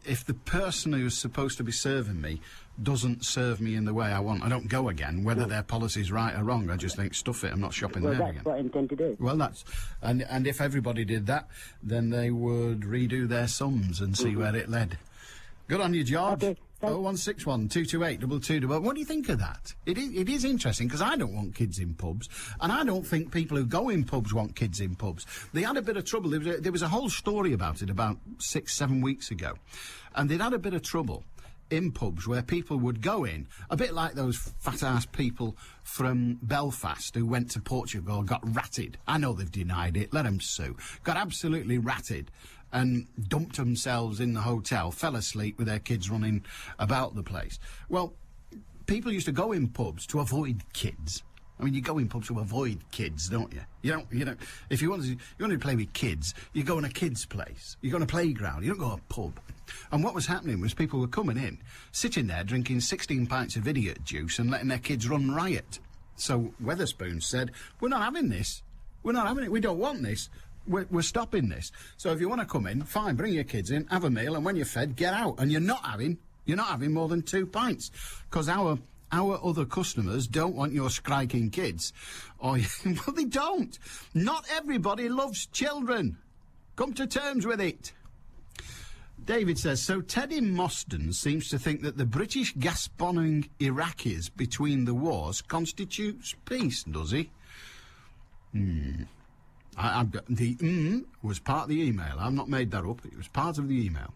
if the person who's supposed to be serving me doesn't serve me in the way I want, I don't go again, whether their policy's right or wrong. I just think, stuff it, I'm not shopping there again. Well, that's what I intend to do. Well, and if everybody did that, then they would redo their sums and see where it led. Good on you, George. Okay. 0161 228 222. What do you think of that? It is interesting, because I don't want kids in pubs, and I don't think people who go in pubs want kids in pubs. They had a bit of trouble. There was a whole story about it about 6-7 weeks ago, and they'd had a bit of trouble in pubs where people would go in, a bit like those fat-ass people from Belfast who went to Portugal, got ratted. I know they've denied it, let them sue. Got absolutely ratted and dumped themselves in the hotel, fell asleep with their kids running about the place. Well, people used to go in pubs to avoid kids. I mean, you go in pubs to avoid kids, don't you? You don't. If you want to play with kids, you go in a kids' place. You go on a playground. You don't go to a pub. And what was happening was people were coming in, sitting there, drinking 16 pints of idiot juice and letting their kids run riot. So Wetherspoons said, "We're not having this. We're not having it. We don't want this. We're stopping this. So if you want to come in, fine, bring your kids in, have a meal, and when you're fed, get out. And you're not having more than 2 pints, because our other customers don't want your striking kids." Well, they don't. Not everybody loves children. Come to terms with it. David says, so Teddy Mostyn seems to think that the British gas-bombing Iraqis between the wars constitutes peace, does he? The was part of the email. I've not made that up. It was part of the email.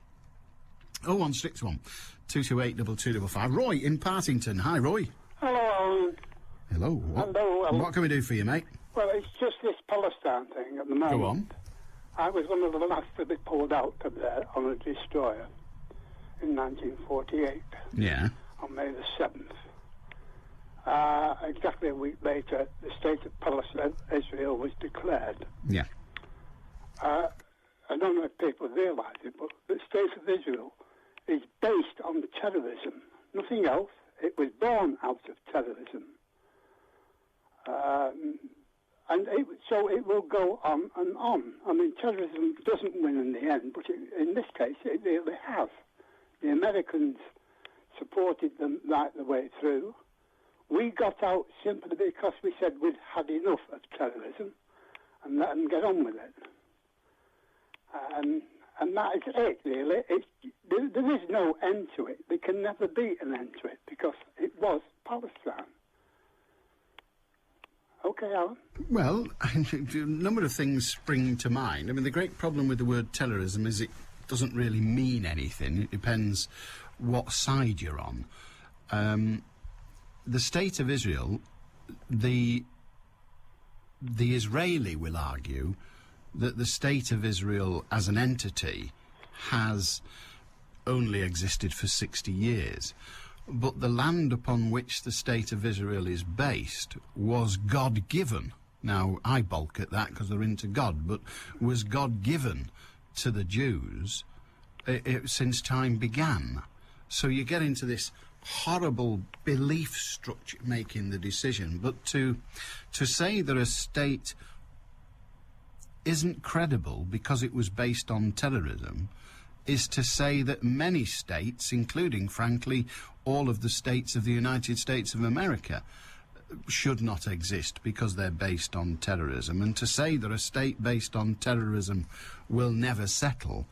0161 228 2255. Roy in Partington. Hi, Roy. Hello, Alan. Hello. Hello, Alan. What can we do for you, mate? Well, it's just this Palestine thing at the moment. Go on. I was one of the last to be pulled out of there on a destroyer in 1948. Yeah. On May the 7th. Exactly a week later, the state of Palestine, Israel, was declared. Yeah. I don't know if people realise it, but the state of Israel is based on terrorism. Nothing else. It was born out of terrorism. So it will go on and on. I mean, terrorism doesn't win in the end, but in this case, it really has. The Americans supported them right the way through. We got out simply because we said we'd had enough of terrorism and let them get on with it. And that is it, really. There is no end to it. There can never be an end to it because it was Palestine. Okay, Alan? Well, a number of things spring to mind. I mean, the great problem with the word terrorism is it doesn't really mean anything. It depends what side you're on. The state of Israel, the Israeli will argue that the state of Israel as an entity has only existed for 60 years. But the land upon which the state of Israel is based was God-given. Now, I balk at that because they're into God, but was God-given to the Jews since time began. So you get into this horrible belief structure making the decision. But to say that a state isn't credible because it was based on terrorism is to say that many states, including, frankly, all of the states of the United States of America, should not exist because they're based on terrorism. And to say that a state based on terrorism will never settle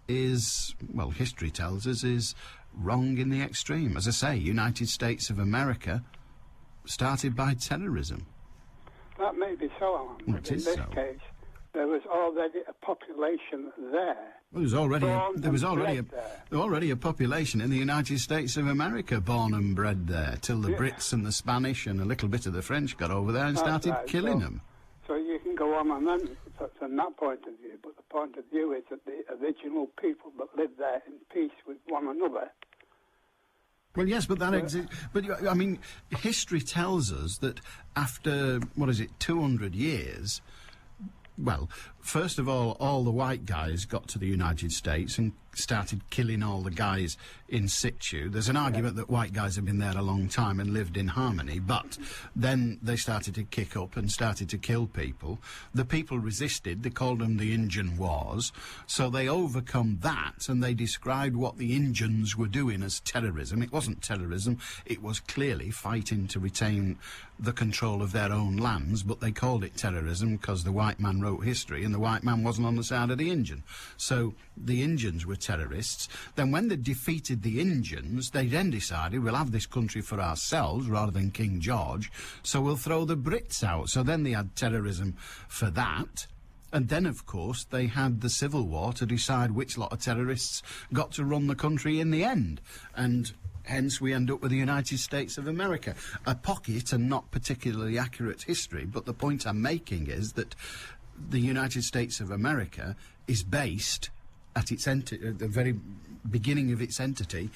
is, well, history tells us, is wrong in the extreme. As I say, United States of America started by terrorism. That may be so, Alan. Well, but in this case, there was already a population there. Well, there was already a population in the United States of America born and bred there, till the Brits and the Spanish and a little bit of the French got over there and started killing them. So you can go on and on from that point of view, but the point of view is that the original people that lived there in peace with one another. Well, yes, but that exists. But I mean, history tells us that after 200 years. Well, first of all the white guys got to the United States and started killing all the guys in situ. There's an argument that white guys have been there a long time and lived in harmony, but then they started to kick up and started to kill people. The people resisted. They called them the Injun Wars. So they overcome that, and they described what the Injuns were doing as terrorism. It wasn't terrorism. It was clearly fighting to retain the control of their own lands, but they called it terrorism because the white man wrote history and the white man wasn't on the side of the Injun. So the Injuns were terrorists. Then when they defeated the Injuns, they then decided we'll have this country for ourselves rather than King George, so we'll throw the Brits out. So then they had terrorism for that. And then, of course, they had the Civil War to decide which lot of terrorists got to run the country in the end. And hence we end up with the United States of America. A pocket and not particularly accurate history, but the point I'm making is that the United States of America is based at its at the very beginning of its entity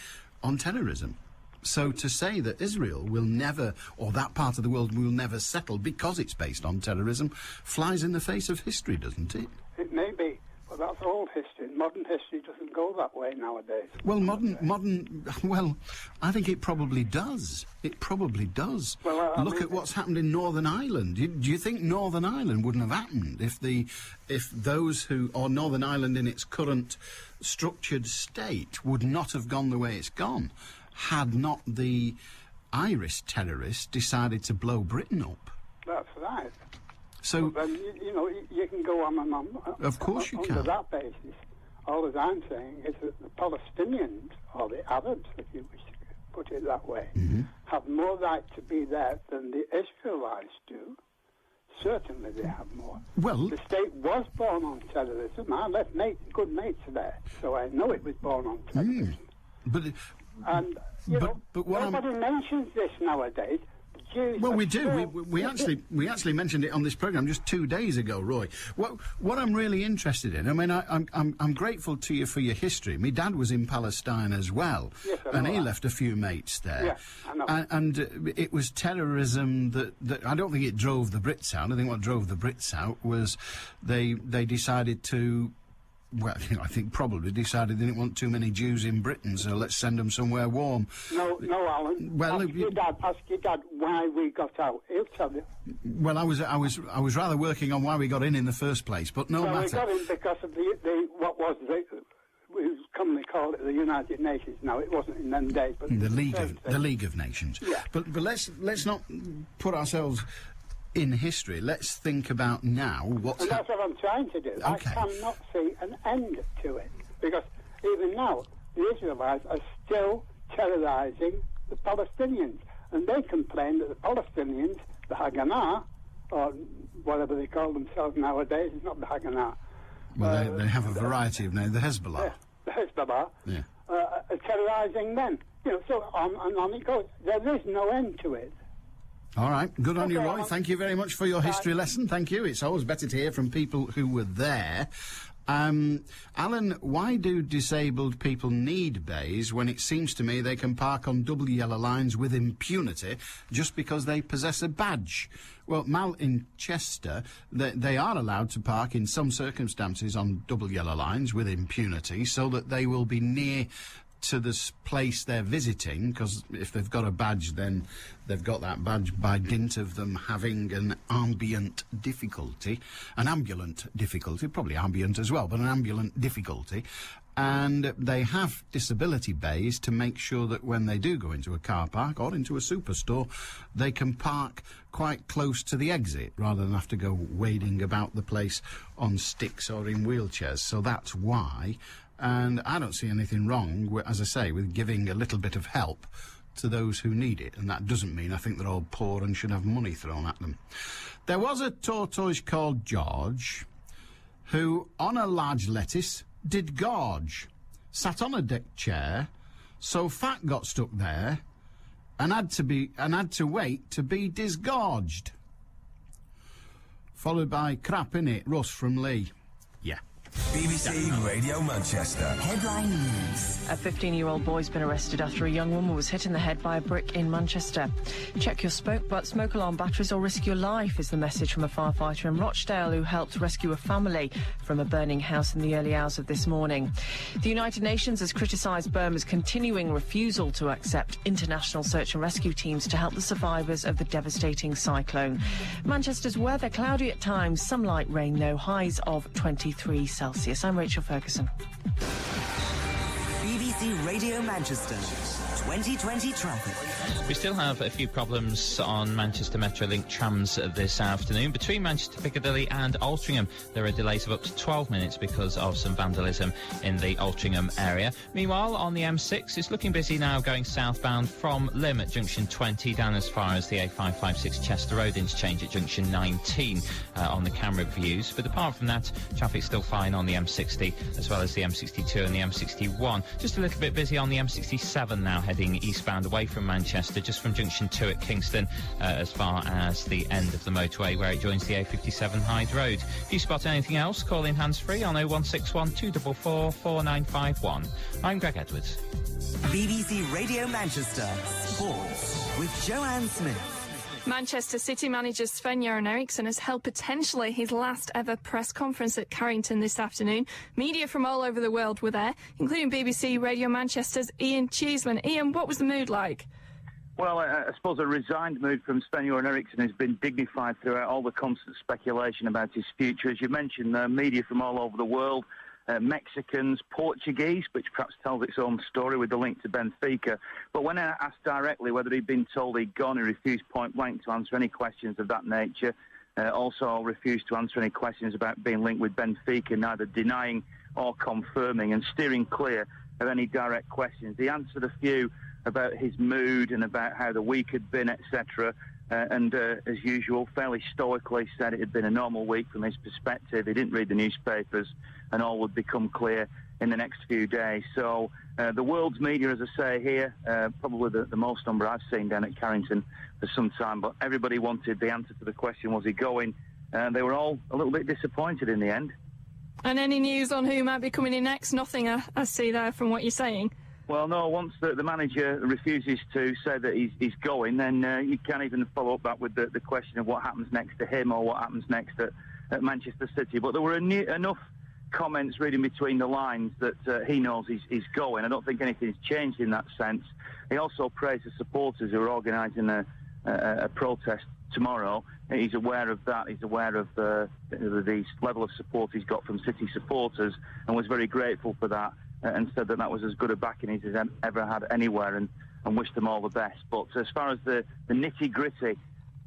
on terrorism. So to say that Israel will never, or that part of the world will never settle because it's based on terrorism, flies in the face of history, doesn't it? It may be, but that's old history. Modern history doesn't go that way nowadays. Well, well, I think it probably does. It probably does. Well, Look at what's happened in Northern Ireland. Do you think Northern Ireland wouldn't have happened if Northern Ireland in its current structured state would not have gone the way it's gone, had not the Irish terrorists decided to blow Britain up? That's right. So, well, then, you can go on and on. Of course you can. Under that basis, all that I'm saying is that the Palestinians, or the Arabs, if you wish to put it that way, have more right to be there than the Israelites do. Certainly they have more. Well, the state was born on terrorism. I left good mates there, so I know it was born on terrorism. But nobody mentions this nowadays. Well, we do. We actually mentioned it on this programme just 2 days ago, Roy. What I'm really interested in, I mean, I'm grateful to you for your history. My dad was in Palestine as well, yes, and he left a few mates there. Yeah, I know. And it was terrorism that I don't think it drove the Brits out. I think what drove the Brits out was they decided to. Well, I think probably decided they didn't want too many Jews in Britain, so let's send them somewhere warm. No, Alan. Well, ask your dad why we got out. He'll tell you. Well, I was rather working on why we got in the first place, but no matter. We got in because of we commonly call it the United Nations. Now it wasn't in them days, but the League of Nations. Yeah. But let's not put ourselves in history. Let's think about now what's. And that's what I'm trying to do. Okay. I cannot see an end to it because even now the Israelites are still terrorising the Palestinians, and they complain that the Palestinians, the Haganah, or whatever they call themselves nowadays, it's not the Haganah. Well, they have a variety of names. The Hezbollah. Yeah, the Hezbollah. Yeah. Are terrorising them. So on and on it goes. There is no end to it. All right, good on you, Roy. Thank you very much for your history lesson. Thank you. It's always better to hear from people who were there. Alan, why do disabled people need bays when it seems to me they can park on double yellow lines with impunity just because they possess a badge? Well, Mal in Chester, they are allowed to park in some circumstances on double yellow lines with impunity so that they will be near to this place they're visiting, because if they've got a badge, then they've got that badge by dint of them having an ambulant difficulty, probably ambient as well, but an ambulant difficulty. And they have disability bays to make sure that when they do go into a car park or into a superstore, they can park quite close to the exit rather than have to go wading about the place on sticks or in wheelchairs. So that's why. And I don't see anything wrong, as I say, with giving a little bit of help to those who need it. And that doesn't mean I think they're all poor and should have money thrown at them. There was a tortoise called George who, on a large lettuce, did gorge, sat on a deck chair, so fat got stuck there, and had to wait to be disgorged. Followed by crap innit, Russ from Lee. Yeah. BBC Radio Manchester. Headline News. A 15-year-old boy's been arrested after a young woman was hit in the head by a brick in Manchester. Check your smoke alarm batteries or risk your life is the message from a firefighter in Rochdale who helped rescue a family from a burning house in the early hours of this morning. The United Nations has criticised Burma's continuing refusal to accept international search and rescue teams to help the survivors of the devastating cyclone. Manchester's weather cloudy at times, some light rain though, highs of 23 Celsius. I'm Rachel Ferguson. BBC Radio Manchester 2020 traffic. We still have a few problems on Manchester Metrolink trams this afternoon. Between Manchester Piccadilly and Altrincham, there are delays of up to 12 minutes because of some vandalism in the Altrincham area. Meanwhile, on the M6, it's looking busy now going southbound from Lymm at junction 20 down as far as the A556 Chester Road interchange at junction 19 on the camera views. But apart from that, traffic's still fine on the M60 as well as the M62 and the M61. Just a little little bit busy on the M67 now, heading eastbound away from Manchester, just from junction 2 at Kingston, as far as the end of the motorway where it joins the A57 Hyde Road. If you spot anything else, call in hands-free on 0161 244 4951. I'm Greg Edwards. BBC Radio Manchester Sports with Joanne Smith. Manchester City manager Sven-Göran Eriksson has held potentially his last ever press conference at Carrington this afternoon. Media from all over the world were there, including BBC Radio Manchester's Ian Cheeseman. Ian, what was the mood like? Well, I suppose a resigned mood from Sven-Göran Eriksson has been dignified throughout all the constant speculation about his future. As you mentioned, media from all over the world, Mexicans, Portuguese, which perhaps tells its own story with the link to Benfica. But when I asked directly whether he'd been told he'd gone, he refused point blank to answer any questions of that nature. Also refused to answer any questions about being linked with Benfica, neither denying or confirming, and steering clear of any direct questions. He answered a few about his mood and about how the week had been, etc. And as usual, fairly stoically said it had been a normal week from his perspective. He didn't read the newspapers, and all would become clear in the next few days. So the world's media, as I say here, probably the most number I've seen down at Carrington for some time, but everybody wanted the answer to the question, was he going? They were all a little bit disappointed in the end. And any news on who might be coming in next? Nothing, I see there from what you're saying. Well, no, once the manager refuses to say that he's going, then you can't even follow up that with the question of what happens next to him or what happens next at Manchester City. But there were enough comments reading between the lines that he knows he's going. I don't think anything's changed in that sense. He also praised the supporters who are organising a protest tomorrow. He's aware of that. He's aware of the level of support he's got from City supporters, and was very grateful for that, and said that was as good a backing as he's ever had anywhere, and wished them all the best. But as far as the nitty-gritty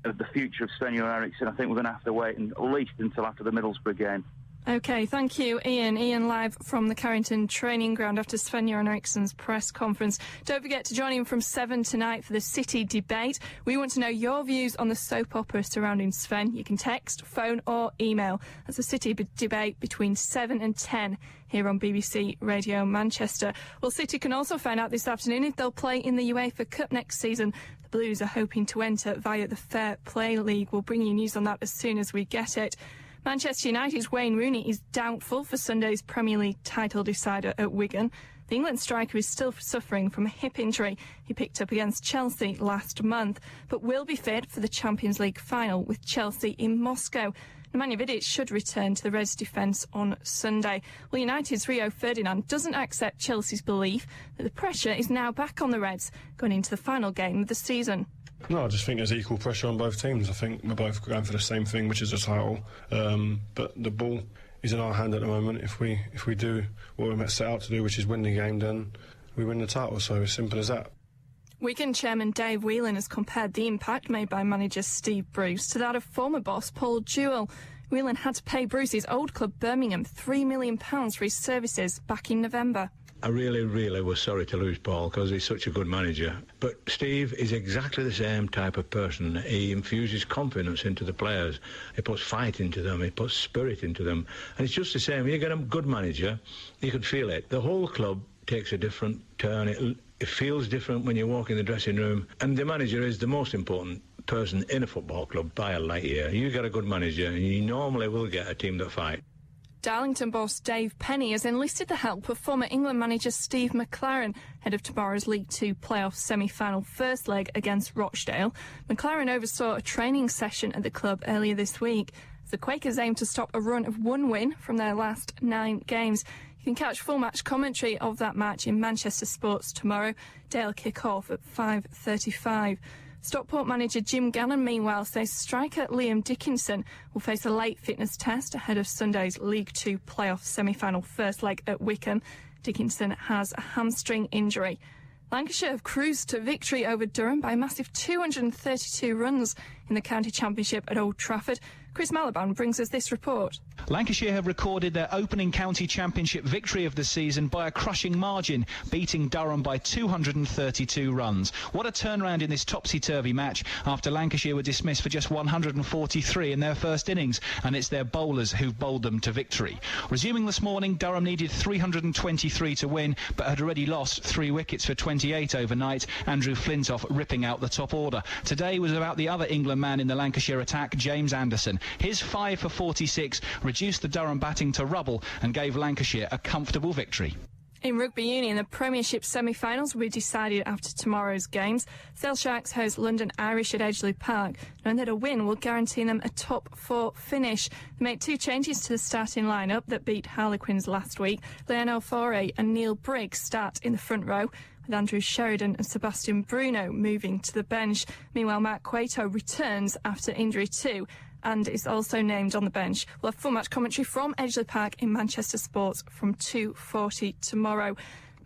of the future of Sven-Göran Eriksson, I think we're going to have to wait at least until after the Middlesbrough game. OK, thank you, Ian. Ian live from the Carrington training ground after Sven-Göran Eriksson's press conference. Don't forget to join him from 7 tonight for the City debate. We want to know your views on the soap opera surrounding Sven. You can text, phone or email. That's the City debate between 7 and 10 here on BBC Radio Manchester. Well, City can also find out this afternoon if they'll play in the UEFA Cup next season. The Blues are hoping to enter via the Fair Play League. We'll bring you news on that as soon as we get it. Manchester United's Wayne Rooney is doubtful for Sunday's Premier League title decider at Wigan. The England striker is still suffering from a hip injury he picked up against Chelsea last month, but will be fit for the Champions League final with Chelsea in Moscow. Nemanja Vidic should return to the Reds' defence on Sunday. Well, United's Rio Ferdinand doesn't accept Chelsea's belief that the pressure is now back on the Reds going into the final game of the season. No, I just think there's equal pressure on both teams. I think we're both going for the same thing, which is a title. But the ball is in our hand at the moment. If we do what we're set out to do, which is win the game, then we win the title. So it's simple as that. Wigan chairman Dave Whelan has compared the impact made by manager Steve Bruce to that of former boss Paul Jewell. Whelan had to pay Bruce's old club Birmingham £3 million for his services back in November. I really was sorry to lose Paul because he's such a good manager. But Steve is exactly the same type of person. He infuses confidence into the players. He puts fight into them. He puts spirit into them. And it's just the same. You get a good manager, you can feel it. The whole club takes a different turn. It feels different when you walk in the dressing room. And the manager is the most important person in a football club by a light year. You get a good manager and you normally will get a team that fight. Darlington boss Dave Penny has enlisted the help of former England manager Steve McLaren ahead of tomorrow's League Two playoff semi-final first leg against Rochdale. McLaren oversaw a training session at the club earlier this week. The Quakers aim to stop a run of one win from their last 9 games. You can catch full match commentary of that match in Manchester Sports tomorrow. Dale kick off at 5:35. Stockport manager Jim Gannon, meanwhile, says striker Liam Dickinson will face a late fitness test ahead of Sunday's League Two playoff semi-final first leg at Wycombe. Dickinson has a hamstring injury. Lancashire have cruised to victory over Durham by a massive 232 runs in the county championship at Old Trafford. Chris Malaban brings us this report. Lancashire have recorded their opening county championship victory of the season by a crushing margin, beating Durham by 232 runs. What a turnaround in this topsy-turvy match after Lancashire were dismissed for just 143 in their first innings, and it's their bowlers who've bowled them to victory. Resuming this morning, Durham needed 323 to win, but had already lost 3 wickets for 28 overnight, Andrew Flintoff ripping out the top order. Today was about the other England man in the Lancashire attack, James Anderson. His 5 for 46 reduced the Durham batting to rubble and gave Lancashire a comfortable victory. In rugby union, the Premiership semi-finals will be decided after tomorrow's games. Sale Sharks host London Irish at Edgeley Park, knowing that a win will guarantee them a top 4 finish. They made 2 changes to the starting line-up that beat Harlequins last week. Leon Faure and Neil Briggs start in the front row, with Andrew Sheridan and Sebastian Bruno moving to the bench. Meanwhile, Mark Cueto returns after injury too, and is also named on the bench. We'll have full match commentary from Edgeley Park in Manchester Sports from 2:40 tomorrow.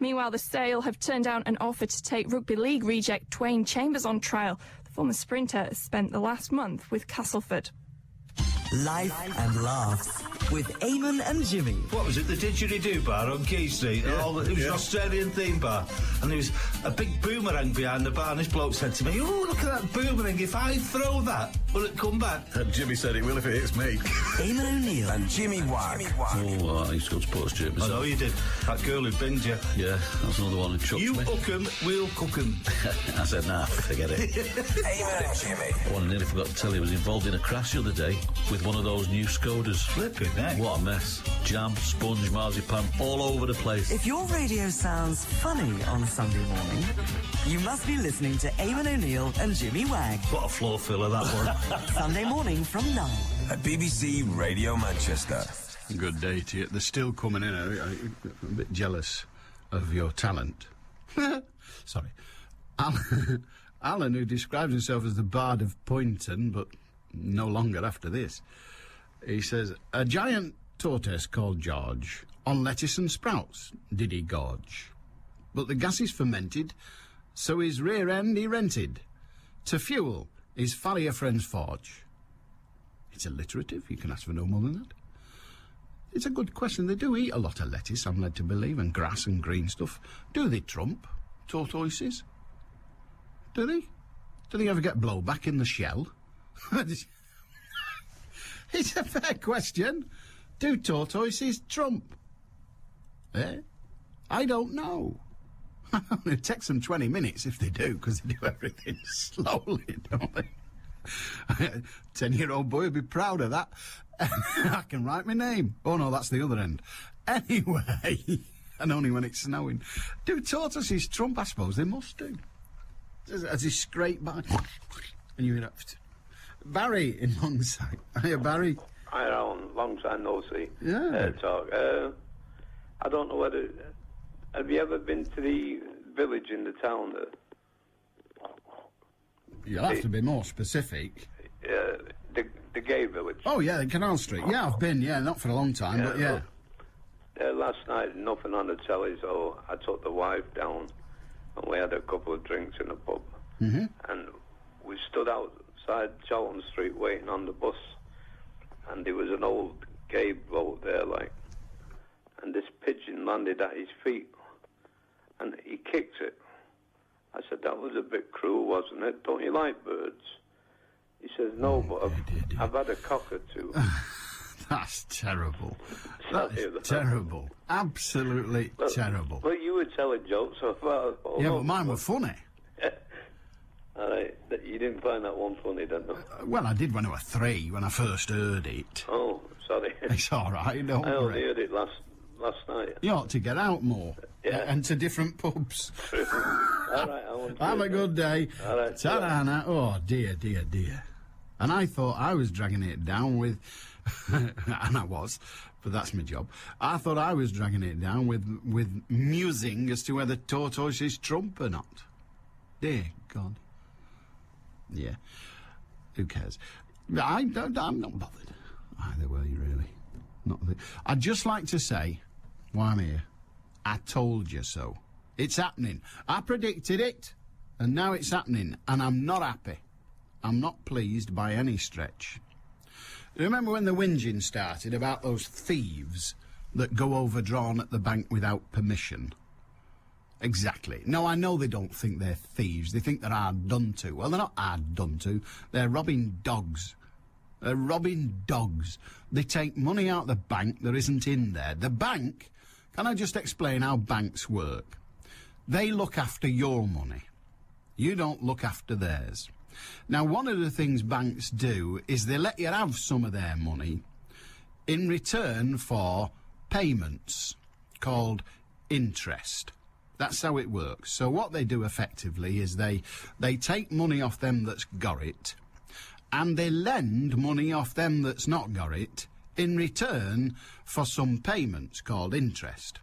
Meanwhile, the Sale have turned down an offer to take Rugby League reject Dwayne Chambers on trial. The former sprinter has spent the last month with Castleford. Life and laughs with Eamon and Jimmy. What was it, the Didgeridoo bar on Key Street? Yeah. Oh, it was an Australian theme bar. And there was a big boomerang behind the bar, and this bloke said to me, "Oh, look at that boomerang. If I throw that, will it come back?" And Jimmy said it will if it hits me. Eamon O'Neill and Jimmy Wag. Oh, I used to go to sports gym myself. I know you did. That girl who binged you. Yeah, that's another one who chucked You me. hook 'em, we'll cook 'em. I said, nah, forget it. Eamon and Jimmy. I nearly forgot to tell you, I was involved in a crash the other day with one of those new Skodas. Flipping heck. What a mess. Jam, sponge, marzipan, all over the place. If your radio sounds funny on Sunday morning, you must be listening to Eamon O'Neill and Jimmy Wag. What a floor filler that one. Sunday morning from 9. At BBC Radio Manchester. Good day to you. They're still coming in. I'm a bit jealous of your talent. Sorry. Alan, who describes himself as the Bard of Poynton, but no longer after this. He says, a giant tortoise called George, on lettuce and sprouts did he gorge. But the gas is fermented, so his rear end he rented. To fuel his farrier friend's forge. It's alliterative, you can ask for no more than that. It's a good question. They do eat a lot of lettuce, I'm led to believe, and grass and green stuff. Do they trump tortoises? Do they? Do they ever get blowback in the shell? It's a fair question. Do tortoises trump? I don't know. It takes them 20 minutes if they do, because they do everything slowly, don't they? A 10-year-old boy would be proud of that. I can write my name. Oh, no, that's the other end. Anyway, and only when it's snowing. Do tortoises trump? I suppose they must do. As he scrape by, and you hear that. Barry in Longside. Hiya, Barry. Hi, Alan. Long time no see. Yeah. Talk. I don't know whether... Have you ever been to the village in the town there? You'll have to be more specific. The gay village. Oh, yeah, Canal Street. Yeah, I've been, not for a long time, but yeah. Last night, nothing on the telly, so I took the wife down, and we had a couple of drinks in the pub. Mm-hmm. And we stood outside Charlton Street waiting on the bus, and there was an old gay bloke there, and this pigeon landed at his feet, and he kicked it. I said, that was a bit cruel, wasn't it? Don't you like birds? He says, no, but I've had a cock or two. That's terrible. That is terrible. Absolutely terrible. Well, you were telling jokes, so I thought... Yeah, but mine were funny. All right. You didn't find that one funny, didn't you? Well, I did when I was 3, when I first heard it. Oh, sorry. It's all right, don't worry. I only heard it last night. You ought to get out more. Yeah. And to different pubs. All right, I want to... Have a good day. All right. Ta-da now. Oh, dear, dear, dear. And I thought I was dragging it down with... and I was, but that's my job. I thought I was dragging it down with musing as to whether tortoises trump or not. Dear God. Yeah. Who cares? I'm not bothered. Either way, really. I'd just like to say, while I'm here, I told you so. It's happening. I predicted it, and now it's happening, and I'm not happy. I'm not pleased by any stretch. Remember when the whinging started about those thieves that go overdrawn at the bank without permission? Exactly. No, I know they don't think they're thieves. They think they're hard done to. Well, they're not hard done to. They're robbing dogs. They're robbing dogs. They take money out of the bank that isn't in there. The bank, can I just explain how banks work? They look after your money. You don't look after theirs. Now, one of the things banks do is they let you have some of their money in return for payments called interest. That's how it works. So what they do effectively is they take money off them that's got it, and they lend money off them that's not got it in return for some payments called interest.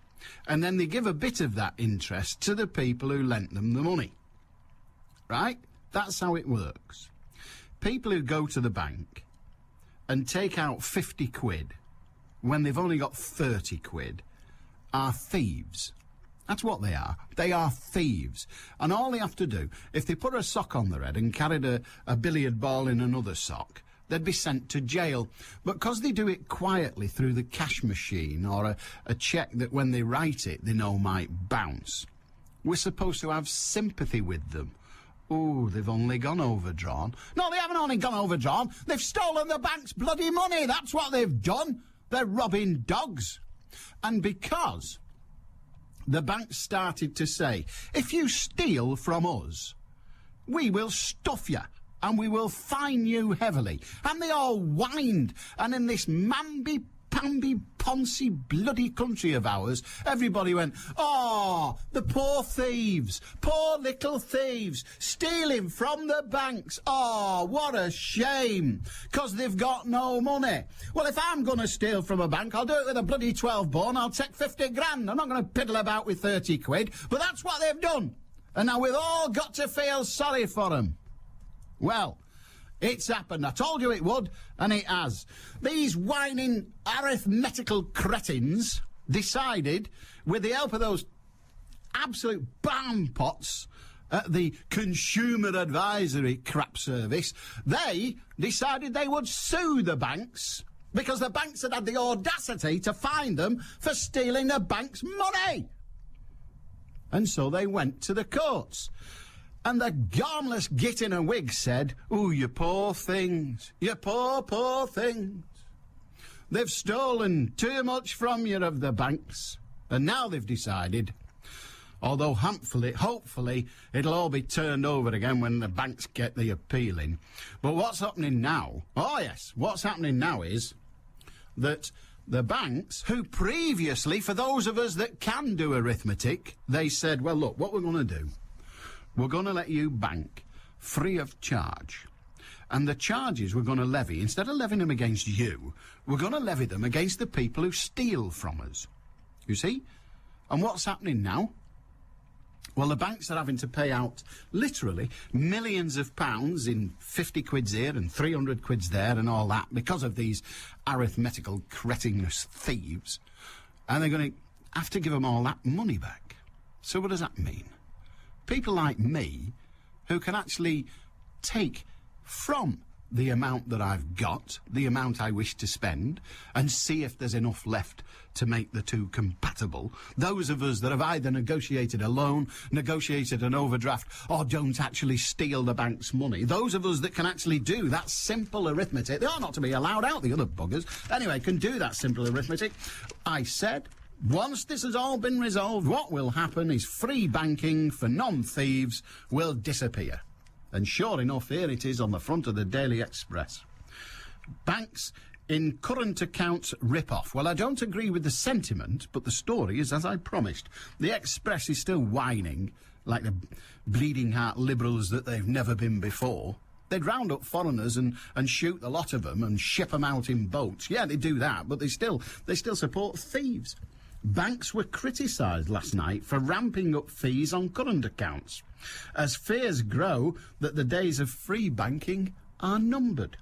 And then they give a bit of that interest to the people who lent them the money. Right? That's how it works. People who go to the bank and take out 50 quid when they've only got 30 quid are thieves. That's what they are. They are thieves. And all they have to do, if they put a sock on their head and carried a billiard ball in another sock, they'd be sent to jail. But because they do it quietly through the cash machine or a cheque that when they write it they know might bounce, we're supposed to have sympathy with them. Oh, they've only gone overdrawn. No, they haven't only gone overdrawn. They've stolen the bank's bloody money. That's what they've done. They're robbing dogs. And because the bank started to say, if you steal from us, we will stuff you and we will fine you heavily. And they all whined. And in this mamby-pamby-poncy bloody country of ours, everybody went, oh, the poor thieves, poor little thieves, stealing from the banks. Oh, what a shame, because they've got no money. Well, if I'm going to steal from a bank, I'll do it with a bloody 12-bore, I'll take 50 grand. I'm not going to piddle about with 30 quid, but that's what they've done. And now we've all got to feel sorry for them. Well, it's happened. I told you it would, and it has. These whining arithmetical cretins decided, with the help of those absolute balm pots at the Consumer Advisory crap service, they decided they would sue the banks because the banks had had the audacity to fine them for stealing the bank's money. And so they went to the courts. And the garmless git in a wig said, "Ooh, you poor things, you poor, poor things. They've stolen too much from you of the banks." And now they've decided, although hopefully it'll all be turned over again when the banks get the appeal in. But what's happening now? Oh, yes, what's happening now is that the banks, who previously, for those of us that can do arithmetic, they said, well, look, what we're going to do, we're going to let you bank free of charge. And the charges we're going to levy, instead of levying them against you, we're going to levy them against the people who steal from us. You see? And what's happening now? Well, the banks are having to pay out, literally, millions of pounds in 50 quids here and 300 quids there and all that because of these arithmetical cretinous thieves. And they're going to have to give them all that money back. So what does that mean? People like me, who can actually take from the amount that I've got, the amount I wish to spend, and see if there's enough left to make the two compatible. Those of us that have either negotiated a loan, negotiated an overdraft, or don't actually steal the bank's money. Those of us that can actually do that simple arithmetic. They are not to be allowed out, the other buggers. Anyway, can do that simple arithmetic. I said, once this has all been resolved, what will happen is free banking for non-thieves will disappear. And sure enough, here it is on the front of the Daily Express. Banks in current accounts rip-off. Well, I don't agree with the sentiment, but the story is as I promised. The Express is still whining like the bleeding heart liberals that they've never been before. They'd round up foreigners and shoot the lot of them and ship them out in boats. Yeah, they do that, but they still support thieves. Banks were criticised last night for ramping up fees on current accounts, as fears grow that the days of free banking are numbered.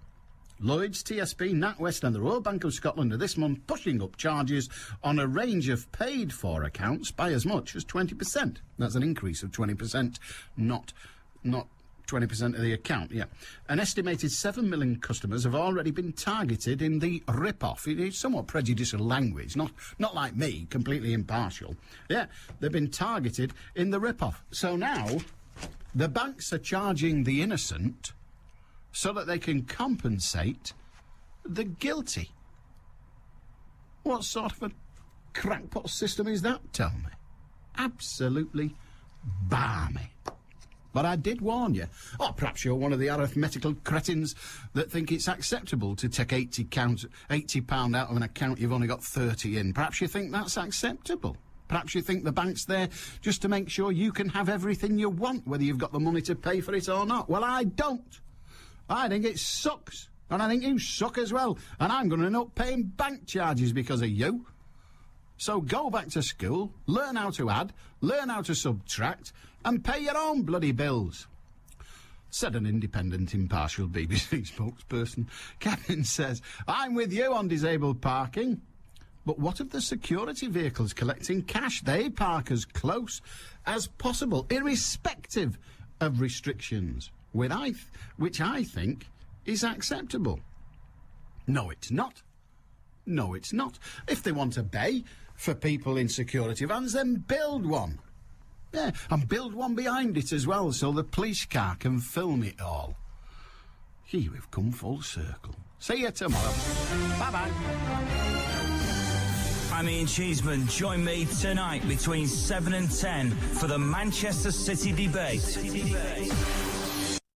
Lloyds, TSB, NatWest and the Royal Bank of Scotland are this month pushing up charges on a range of paid-for accounts by as much as 20%. That's an increase of 20%, not 20% of the account, yeah. An estimated 7 million customers have already been targeted in the rip-off. It's somewhat prejudicial language, not like me, completely impartial. Yeah, they've been targeted in the rip-off. So now, the banks are charging the innocent so that they can compensate the guilty. What sort of a crackpot system is that, tell me? Absolutely balmy. But I did warn you. Or perhaps you're one of the arithmetical cretins that think it's acceptable to take £80 out of an account you've only got 30 in. Perhaps you think that's acceptable. Perhaps you think the bank's there just to make sure you can have everything you want, whether you've got the money to pay for it or not. Well, I don't. I think it sucks. And I think you suck as well. And I'm going to end up paying bank charges because of you. So go back to school, learn how to add, learn how to subtract, and pay your own bloody bills. Said an independent, impartial BBC spokesperson. Kevin says, I'm with you on disabled parking. But what of the security vehicles collecting cash? They park as close as possible, irrespective of restrictions, which I think is acceptable. No, it's not. No, it's not. If they want a bay for people in security vans, then build one. Yeah, and build one behind it as well, so the police car can film it all. Gee, we've come full circle. See you tomorrow. Bye-bye. I'm Ian Cheeseman. Join me tonight between 7 and 10 for the Manchester City debate.